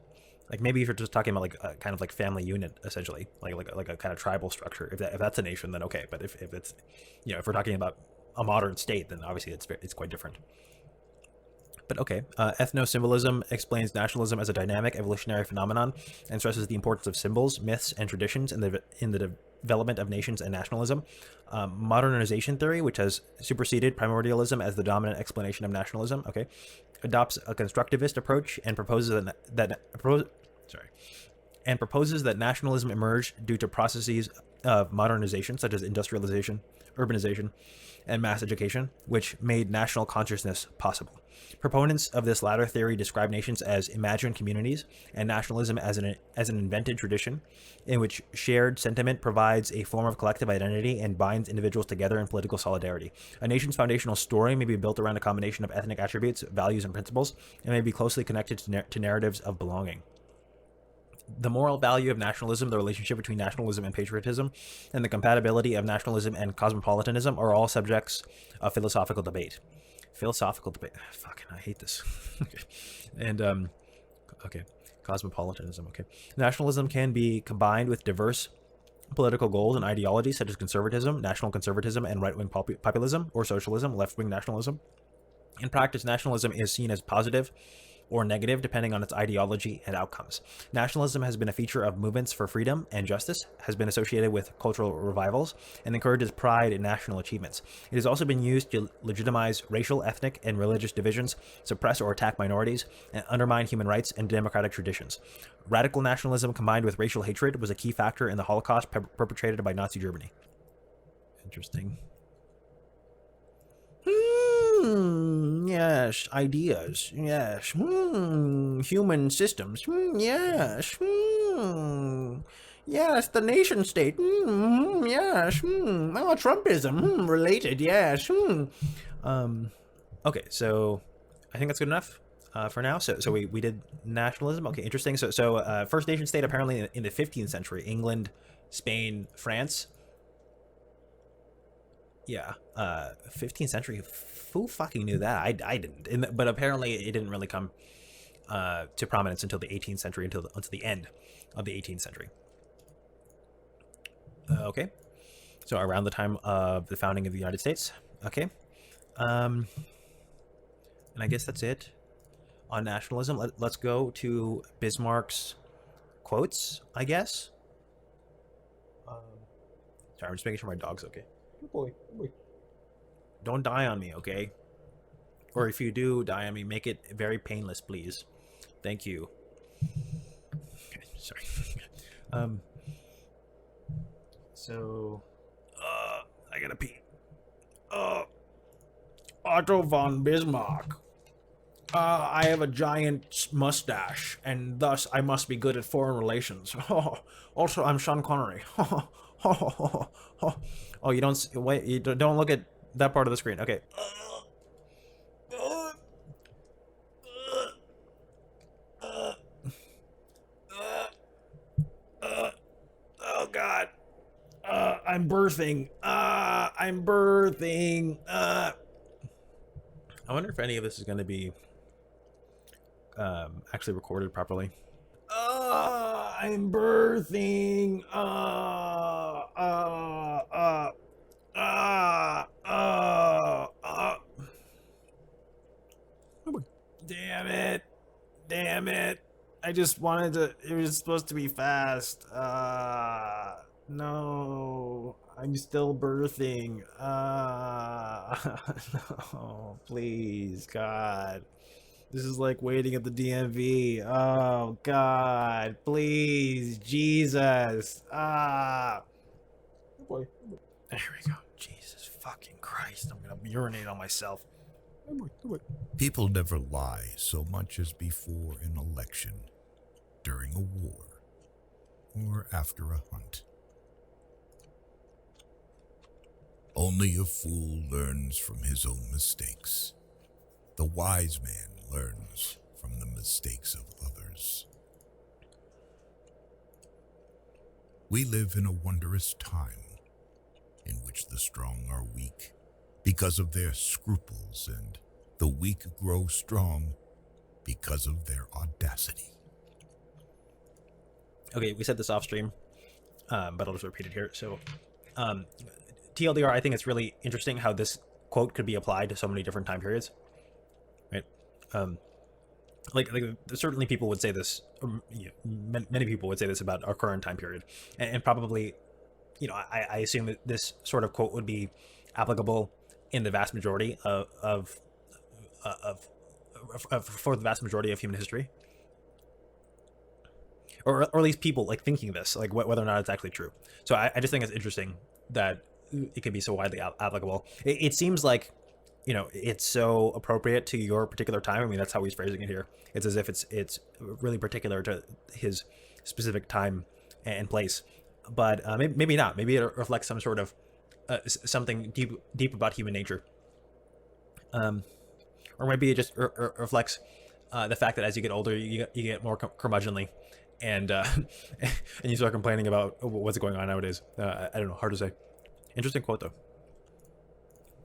Like maybe if you're just talking about like a kind of like family unit, essentially, like a kind of tribal structure. If that's a nation, then okay. But if it's, if we're talking about a modern state, then obviously it's quite different. But okay, ethno-symbolism explains nationalism as a dynamic evolutionary phenomenon and stresses the importance of symbols, myths, and traditions in the development of nations and nationalism. Modernization theory, which has superseded primordialism as the dominant explanation of nationalism, okay, adopts a constructivist approach and proposes that nationalism emerged due to processes of modernization, such as industrialization, urbanization, and mass education, which made national consciousness possible. Proponents of this latter theory describe nations as imagined communities and nationalism as an invented tradition in which shared sentiment provides a form of collective identity and binds individuals together in political solidarity. A nation's foundational story may be built around a combination of ethnic attributes, values, and principles, and may be closely connected to narratives of belonging. The moral value of nationalism, the relationship between nationalism and patriotism, and the compatibility of nationalism and cosmopolitanism are all subjects of philosophical debate. Fucking, I hate this. Okay. And, okay. Cosmopolitanism, okay. Nationalism can be combined with diverse political goals and ideologies such as conservatism, national conservatism, and right-wing populism, or socialism, left-wing nationalism. In practice, nationalism is seen as positive or negative depending on its ideology and outcomes. Nationalism has been a feature of movements for freedom and justice, has been associated with cultural revivals, and encourages pride in national achievements. It has also been used to legitimize racial, ethnic, and religious divisions, suppress or attack minorities, and undermine human rights and democratic traditions. Radical nationalism combined with racial hatred was a key factor in the Holocaust perpetrated by Nazi Germany. Interesting. Yes, ideas. Yes. Human systems. Yes. Yes, the nation state. Yes. Oh, Trumpism. Related. Yes. Okay, so I think that's good enough for now. So we did nationalism. Okay, interesting. So first nation state apparently in the 15th century, England, Spain, France. Yeah, 15th century. Who fucking knew that? I didn't. But apparently, it didn't really come to prominence until the 18th century, until the end of the 18th century. Okay, so around the time of the founding of the United States. Okay, and I guess that's it on nationalism. Let's go to Bismarck's quotes, I guess. Sorry, I'm just making sure my dog's okay. Good boy. Don't die on me, okay? Or if you do die on me, make it very painless, please. Thank you. Okay, sorry. So, I gotta pee. Otto von Bismarck. I have a giant mustache, and thus I must be good at foreign relations. Also, I'm Sean Connery. Oh, you don't wait. You don't look at that part of the screen. Okay. Oh God. I'm birthing. I'm birthing. I wonder if any of this is going to be actually recorded properly. I'm birthing. Damn it. Damn it. I just wanted to, it was supposed to be fast. No. I'm still birthing. No, please, God. This is like waiting at the DMV. Oh, God. Please, Jesus. Oh boy. There we go. Jesus fucking Christ. I'm gonna urinate on myself. People never lie so much as before an election, during a war, or after a hunt. Only a fool learns from his own mistakes. The wise man learns from the mistakes of others. We live in a wondrous time in which the strong are weak because of their scruples, and the weak grow strong because of their audacity. Okay, we said this off stream, but I'll just repeat it here. So, TLDR, I think it's really interesting how this quote could be applied to so many different time periods, right? Like certainly people would say this, many people would say this about our current time period, and probably, I assume that this sort of quote would be applicable in the vast majority of for the vast majority of human history, or at least people like thinking this, like whether or not it's actually true. So I just think it's interesting that it could be so widely applicable. It seems like, it's so appropriate to your particular time. I mean, that's how he's phrasing it here. It's as if it's really particular to his specific time and place. But maybe not. Maybe it reflects some sort of something deep about human nature. Or maybe it just reflects the fact that as you get older, you get more curmudgeonly, and and you start complaining about what's going on nowadays. I don't know, hard to say. Interesting quote though.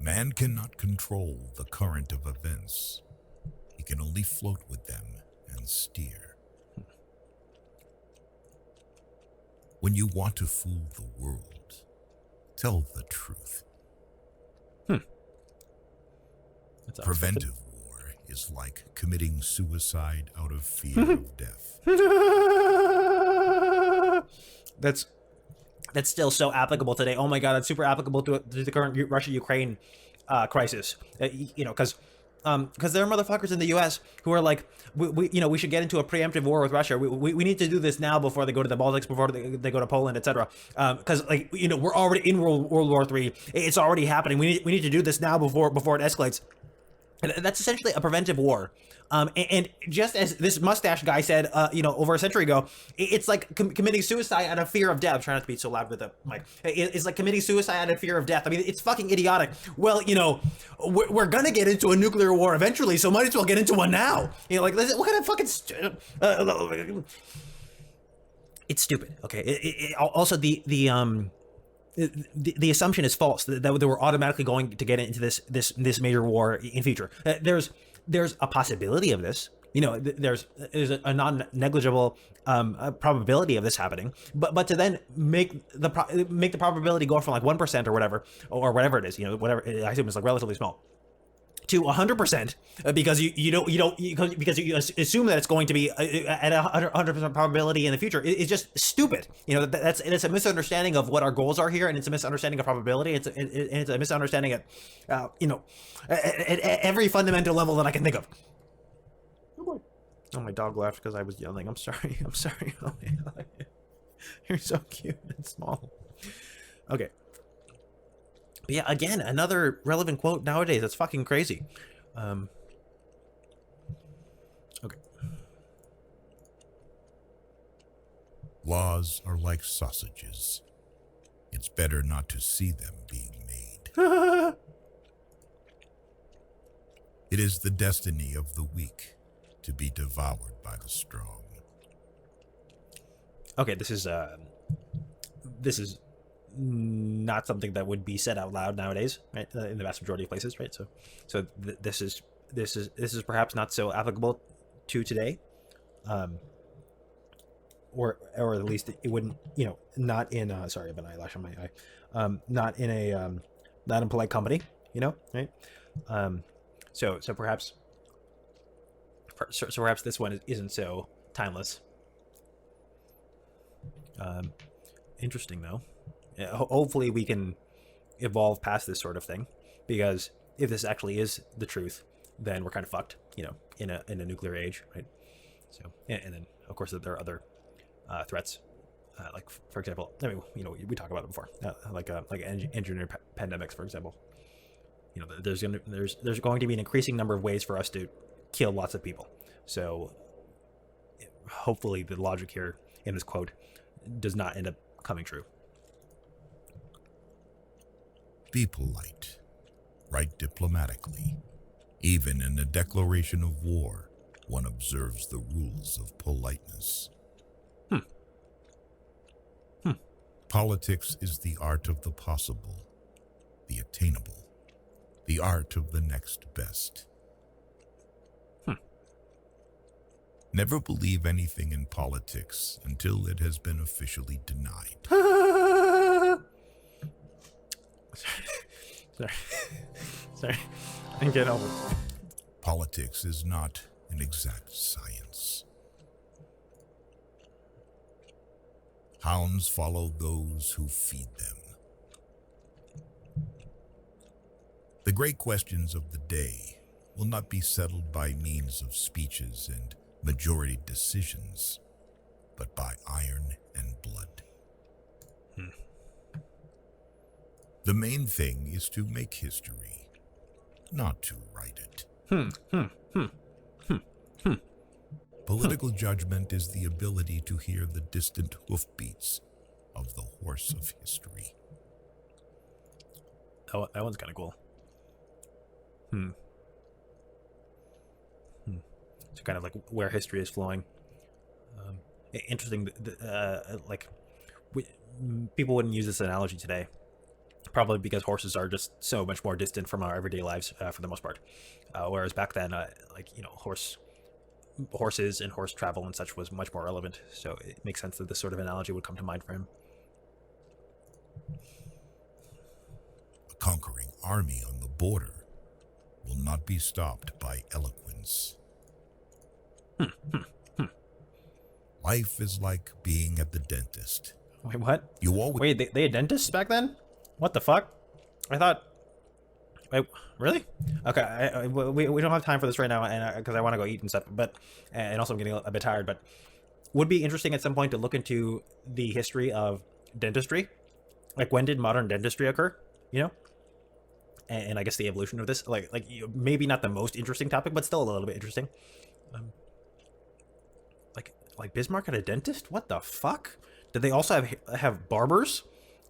Man cannot control the current of events. He can only float with them and steer. When you want to fool the world, tell the truth. Preventive war is like committing suicide out of fear of death. That's still so applicable today. Oh my God, that's super applicable to the current Russia-Ukraine crisis. Because there are motherfuckers in the U.S. who are like, we should get into a preemptive war with Russia. We need to do this now before they go to the Baltics, before they go to Poland, etc. Because we're already in World War III. It's already happening. We need to do this now before it escalates. And that's essentially a preventive war. And just as this mustache guy said, over a century ago, it's like committing suicide out of fear of death. I'm trying not to be so loud with the mic. It's like committing suicide out of fear of death. I mean, it's fucking idiotic. Well, we're gonna get into a nuclear war eventually, so might as well get into one now. What kind of fucking it's stupid. Okay. Also, the assumption is false that we're automatically going to get into this major war in future. There's a possibility of this. There's a non-negligible probability of this happening. But to then make the probability go from like 1% or whatever it is, whatever, I assume it's like relatively small, to 100%, because because you assume that it's going to be at 100% probability in the future. It's just stupid. It's a misunderstanding of what our goals are here, and it's a misunderstanding of probability. It's a misunderstanding at every fundamental level that I can think of. Oh, my dog laughed because I was yelling. I'm sorry. Oh, you're so cute and small. Okay. But yeah, again, another relevant quote nowadays. That's fucking crazy. Okay. Laws are like sausages. It's better not to see them being made. It is the destiny of the weak to be devoured by the strong. Okay, this is not something that would be said out loud nowadays, right? In the vast majority of places, right? This is perhaps not so applicable to today, or at least it wouldn't, not in sorry, I have an eyelash on my eye, not in a not in polite company, right? So perhaps this one isn't so timeless. Interesting though. Hopefully we can evolve past this sort of thing, because if this actually is the truth, then we're kind of fucked, in a nuclear age, right? So, and then of course there are other threats, like for example, I mean, we talked about it before, like engineered pandemics, for example. There's going to be an increasing number of ways for us to kill lots of people. So hopefully the logic here in this quote does not end up coming true. Be polite. Write diplomatically. Even in a declaration of war, one observes the rules of politeness. Politics is the art of the possible, the attainable, the art of the next best. Never believe anything in politics until it has been officially denied. Sorry. I can't help it. Politics is not an exact science. Hounds follow those who feed them. The great questions of the day will not be settled by means of speeches and majority decisions, but by iron and blood. The main thing is to make history, not to write it. Political judgment is the ability to hear the distant hoofbeats of the horse of history. Oh, that one's kind of cool. So kind of like where history is flowing. Interesting. People wouldn't use this analogy today, probably because horses are just so much more distant from our everyday lives for the most part. Whereas back then, horses and horse travel and such was much more relevant. So it makes sense that this sort of analogy would come to mind for him. A conquering army on the border will not be stopped by eloquence. Life is like being at the dentist. Wait, what? You always Wait, they had dentists back then? What the fuck? I thought... Wait, really? Okay, we don't have time for this right now, and because I want to go eat and stuff, and also I'm getting a bit tired, but would be interesting at some point to look into the history of dentistry. Like, when did modern dentistry occur? And I guess the evolution of this, maybe not the most interesting topic, but still a little bit interesting. Like Bismarck had a dentist? What the fuck? Did they also have barbers?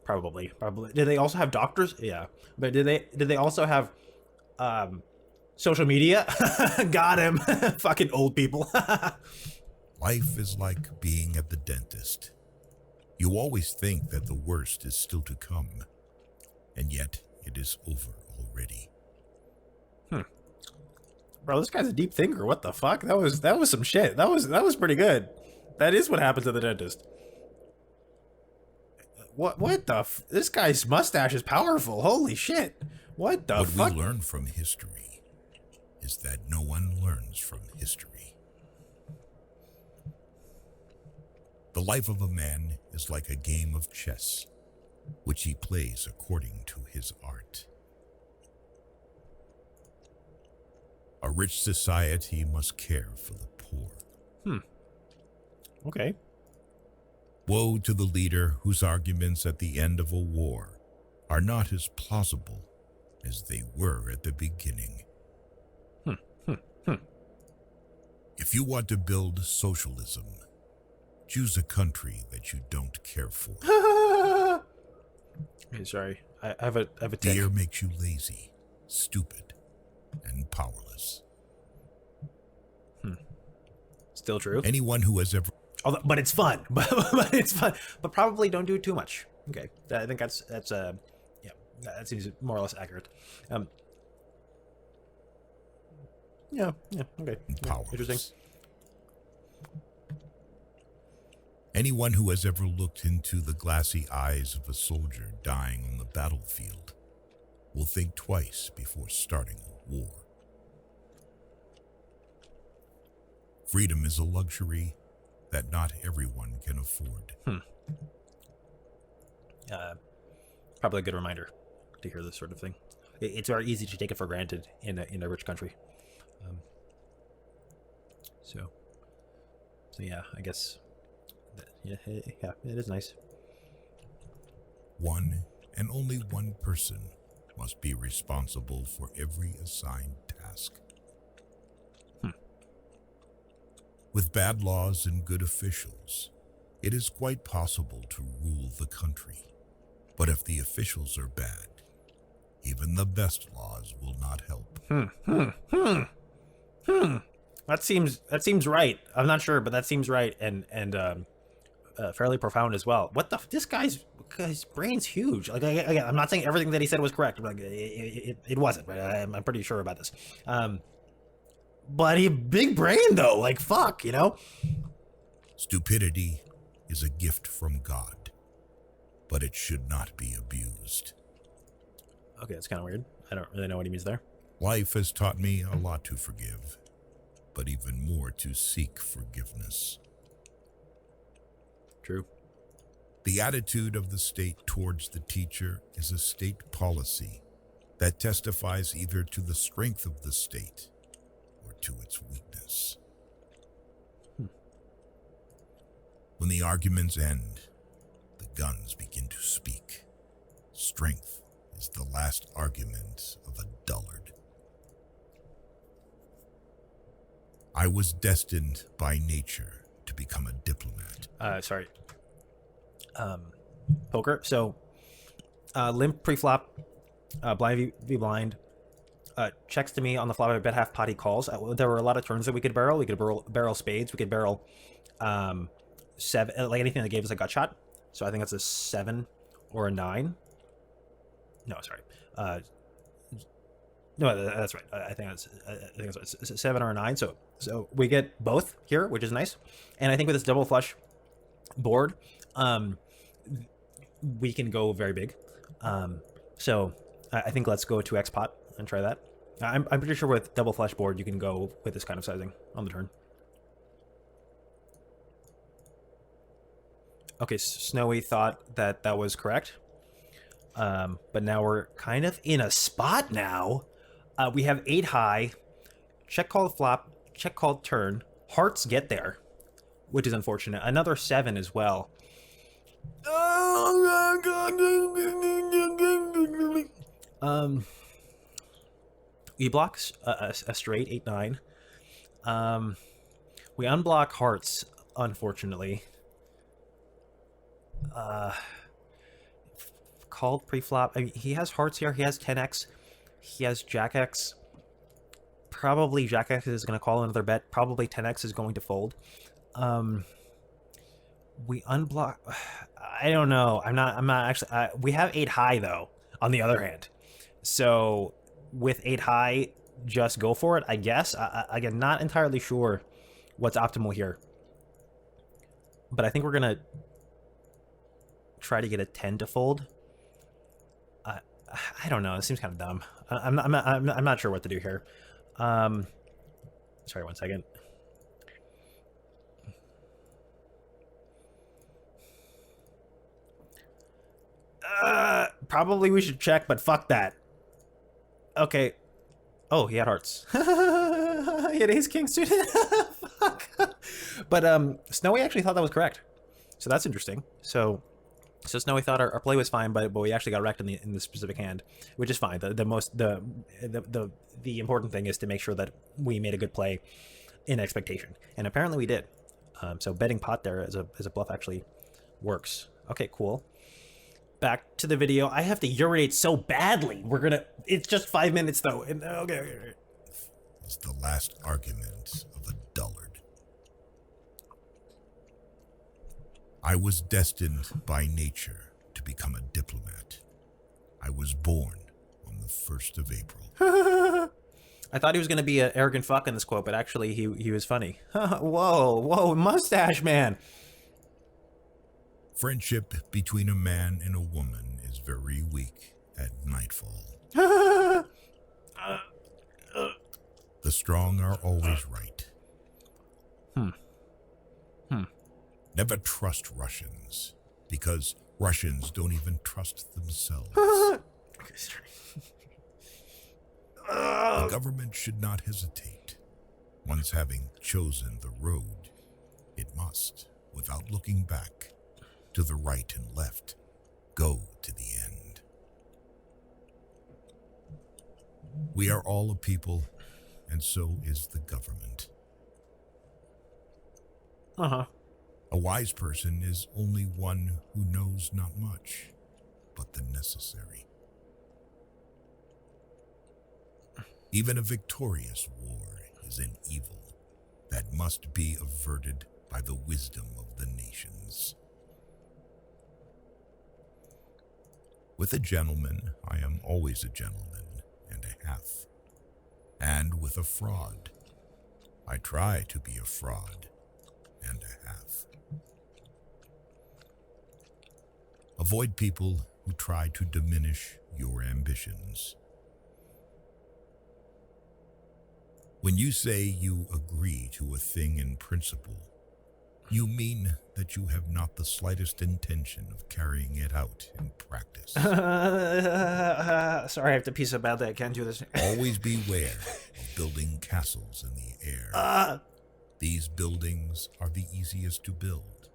Probably. Did they also have doctors? Yeah. But did they also have social media? Got him. Fucking old people. Life is like being at the dentist. You always think that the worst is still to come, and yet it is over already. Bro, this guy's a deep thinker. What the fuck? That was some shit. That was pretty good. That is what happens to the dentist. What the this guy's mustache is powerful. Holy shit. What the fuck? What we learn from history is that no one learns from history. The life of a man is like a game of chess, which he plays according to his art. A rich society must care for the poor. Okay. Woe to the leader whose arguments at the end of a war are not as plausible as they were at the beginning. If you want to build socialism, choose a country that you don't care for. Hey, sorry, I have a tick. Fear makes you lazy, stupid, and powerless. Still true. Anyone who has ever... Although, but it's fun. but it's fun. But probably don't do it too much. Okay, I think that's yeah, that seems more or less accurate. Yeah, okay. Powerless. Interesting. Anyone who has ever looked into the glassy eyes of a soldier dying on the battlefield will think twice before starting a war. Freedom is a luxury that not everyone can afford. Probably a good reminder to hear this sort of thing. It's very easy to take it for granted in a rich country. So yeah, I guess. Yeah, it is nice. One and only one person must be responsible for every assigned task. With bad laws and good officials, it is quite possible to rule the country. But if the officials are bad, even the best laws will not help. That seems right. I'm not sure, but that seems right, and fairly profound as well. What the? This guy's brain's huge. Like, again, I'm not saying everything that he said was correct. Like, it wasn't. But I'm pretty sure about this. But he big brain though. Like, fuck, you know. Stupidity is a gift from God, but it should not be abused. Okay, that's kind of weird. I don't really know what he means there. Life has taught me a lot to forgive, but even more to seek forgiveness. True. The attitude of the state towards the teacher is a state policy that testifies either to the strength of the state or to its weakness. When the arguments end, the guns begin to speak. Strength is the last argument of a dullard. I was destined by nature to become a diplomat. Sorry. Poker. So, limp pre-flop, blind v blind. Checks to me on the flop. I bet half pot he calls. There were a lot of turns that we could barrel. We could barrel spades. We could barrel seven, like anything that gave us a gut shot. So I think that's a 7 or a 9. No, sorry. No, that's right. I think it's a 7 or a 9. So we get both here, which is nice. And I think with this double flush board, we can go very big. So I think let's go to X pot and try that. I'm pretty sure with double flush board you can go with this kind of sizing on the turn. Okay, Snowy thought that was correct. But now we're kind of in a spot now. We have 8 high, check called flop, check called turn. Hearts get there, which is unfortunate. Another 7 as well. We block a straight 8-9. We unblock hearts, unfortunately. Called pre-flop. I mean, he has hearts here. He has 10x. He has jack x. Probably jack x is going to call another bet. Probably 10x is going to fold. We unblock. I don't know. I'm not actually. We have 8 high though. On the other hand, so with 8 high, just go for it. I guess. Again, not entirely sure what's optimal here. But I think we're gonna try to get a 10 to fold. I don't know. It seems kind of dumb. I'm not sure what to do here. Sorry, 1 second. Probably we should check, but fuck that. Okay. Oh, he had hearts. He had ace king suited. Fuck. But Snowy actually thought that was correct. So that's interesting. So So Snowy thought our play was fine, but we actually got wrecked in the specific hand, which is fine. The important thing is to make sure that we made a good play in expectation, and apparently we did. So betting pot there as a bluff actually works. Okay, cool. Back to the video. I have to urinate so badly. It's just 5 minutes though. Okay. It's the last argument of a dullard. I was destined by nature to become a diplomat. I was born on the 1st of April. I thought he was going to be an arrogant fuck in this quote, but actually he was funny. Whoa, mustache man. Friendship between a man and a woman is very weak at nightfall. The strong are always right. Never trust Russians, because Russians don't even trust themselves. The government should not hesitate. Once having chosen the road, it must, without looking back, to the right and left, go to the end. We are all a people, and so is the government. A wise person is only one who knows not much, but the necessary. Even a victorious war is an evil that must be averted by the wisdom of the nations. With a gentleman, I am always a gentleman and a half. And with a fraud, I try to be a fraud and a half. Avoid people who try to diminish your ambitions. When you say you agree to a thing in principle, you mean that you have not the slightest intention of carrying it out in practice. Sorry, I have to pee so badly I can't do this. Always beware of building castles in the air. These buildings are the easiest to build,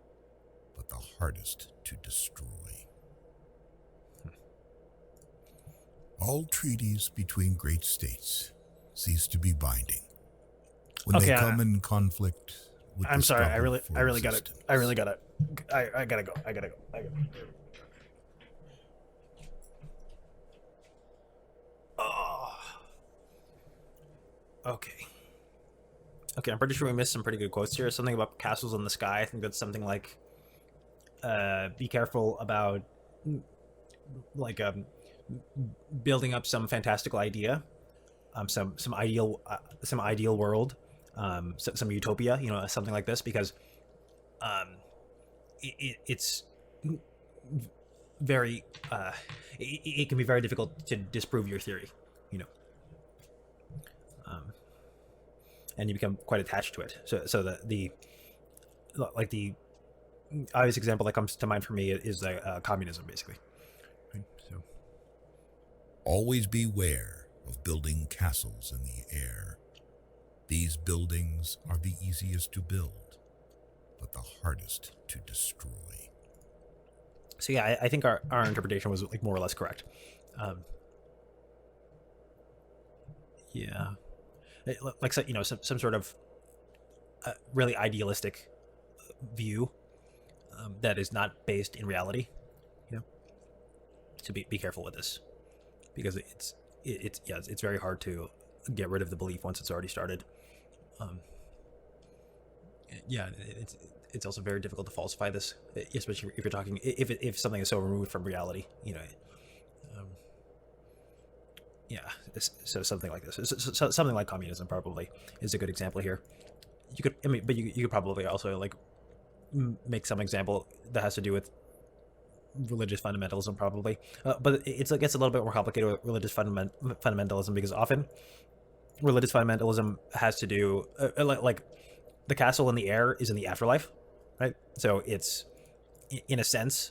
but the hardest to destroy. All treaties between great states cease to be binding when they come in conflict with I'm the sorry, I struggle really for gotta existence. I gotta go. Oh. Okay, I'm pretty sure we missed some pretty good quotes here. Something about castles in the sky. I think that's something like be careful about like building up some fantastical idea, some ideal world, some utopia, something like this, because it's very it can be very difficult to disprove your theory, and you become quite attached to it. So the obvious example that comes to mind for me is communism, basically. Right? So. Always beware of building castles in the air. These buildings are the easiest to build, but the hardest to destroy. So yeah, I think our interpretation was more or less correct. Yeah, some sort of really idealistic view that is not based in reality. So be careful with this, because it's very hard to get rid of the belief once it's already started. It's also very difficult to falsify this, especially if you're talking if something is so removed from reality. So something like this, so something like communism probably is a good example here. You could probably also make some example that has to do with religious fundamentalism, probably, but it gets a little bit more complicated with religious fundamentalism, because often religious fundamentalism has to do like the castle in the air is in the afterlife, right? So it's, in a sense,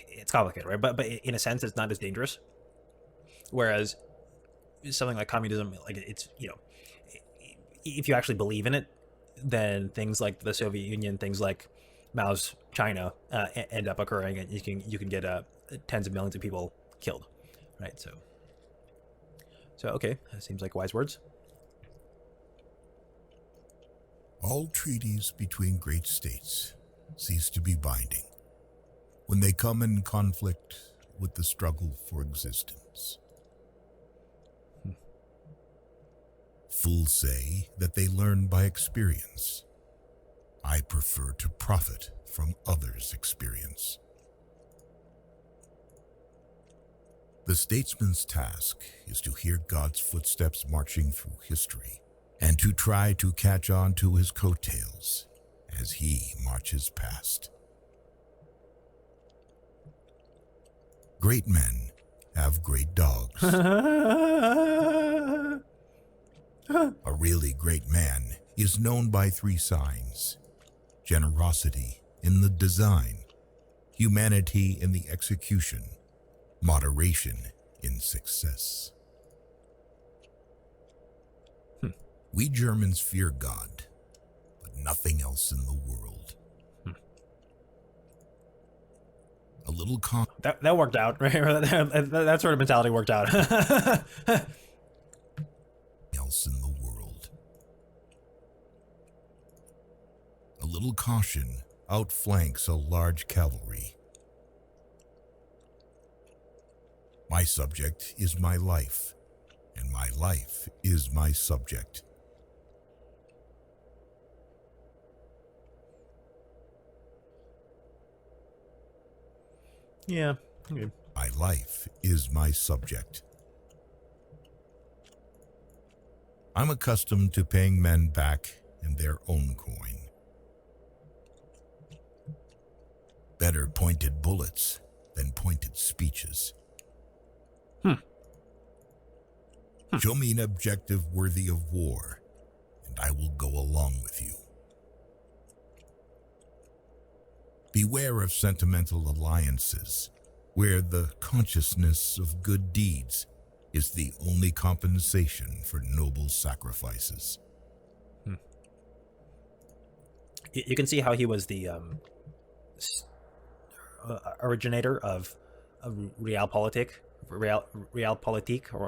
it's complicated, right? But in a sense, it's not as dangerous. Whereas something like communism, it's if you actually believe in it, then things like the Soviet Union, things like Mao's China end up occurring, and you can get tens of millions of people killed, right? So okay, that seems like wise words. All treaties between great states cease to be binding when they come in conflict with the struggle for existence. Fools say that they learn by experience. I prefer to profit from others' experience. The statesman's task is to hear God's footsteps marching through history and to try to catch on to his coattails as he marches past. Great men have great dogs. A really great man is known by 3 signs: generosity in the design, humanity in the execution, moderation in success. We Germans fear God, but nothing else in the world. A little that worked out, right? That sort of mentality worked out. else in the world. A little caution outflanks a large cavalry. My subject is my life, and my life is my subject. Yeah. Okay. My life is my subject. I'm accustomed to paying men back in their own coin. Better pointed bullets than pointed speeches. Show me an objective worthy of war, and I will go along with you. Beware of sentimental alliances, where the consciousness of good deeds is the only compensation for noble sacrifices. You can see how he was the originator of realpolitik, or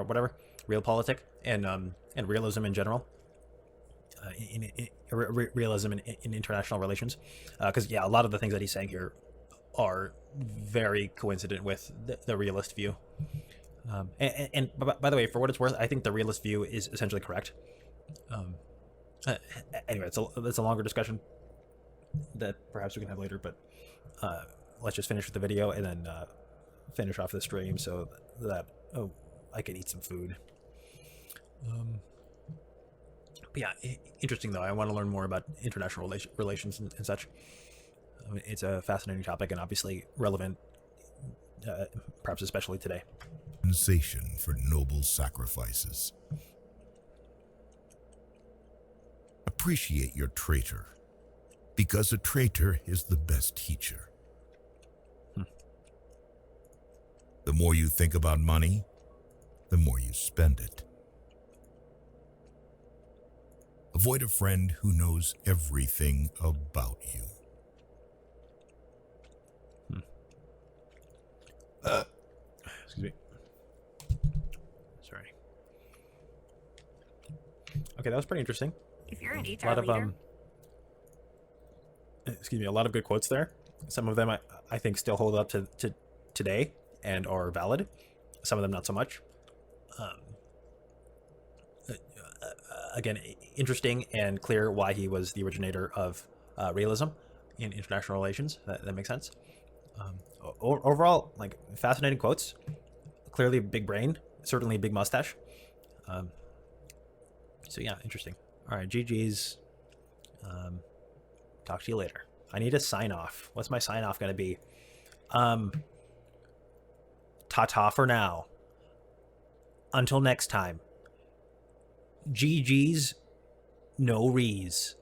whatever, realpolitik, and realism in general. Realism in international relations, because a lot of the things that he's saying here are very coincident with the realist view. And by the way, for what it's worth, I think the realist view is essentially correct. Anyway, it's a longer discussion that perhaps we can have later, but let's just finish with the video and then finish off the stream so that I can eat some food. But yeah, interesting though. I want to learn more about international relations and such. I mean, it's a fascinating topic and obviously relevant, perhaps especially today. Compensation for noble sacrifices. Appreciate your traitor, because a traitor is the best teacher. The more you think about money, the more you spend it. Avoid a friend who knows everything about you. Excuse me. Sorry. Okay, that was pretty interesting. If you're an HR A lot of leader, a lot of good quotes there. Some of them I think still hold up to today and are valid. Some of them not so much. Again, interesting and clear why he was the originator of realism in international relations. That makes sense. Overall, like, fascinating quotes. Clearly big brain, certainly big mustache. So yeah, interesting. All right, GG's. Talk to you later. I need a sign off. What's my sign off gonna be? Ta-ta for now. Until next time. GG's, no rees.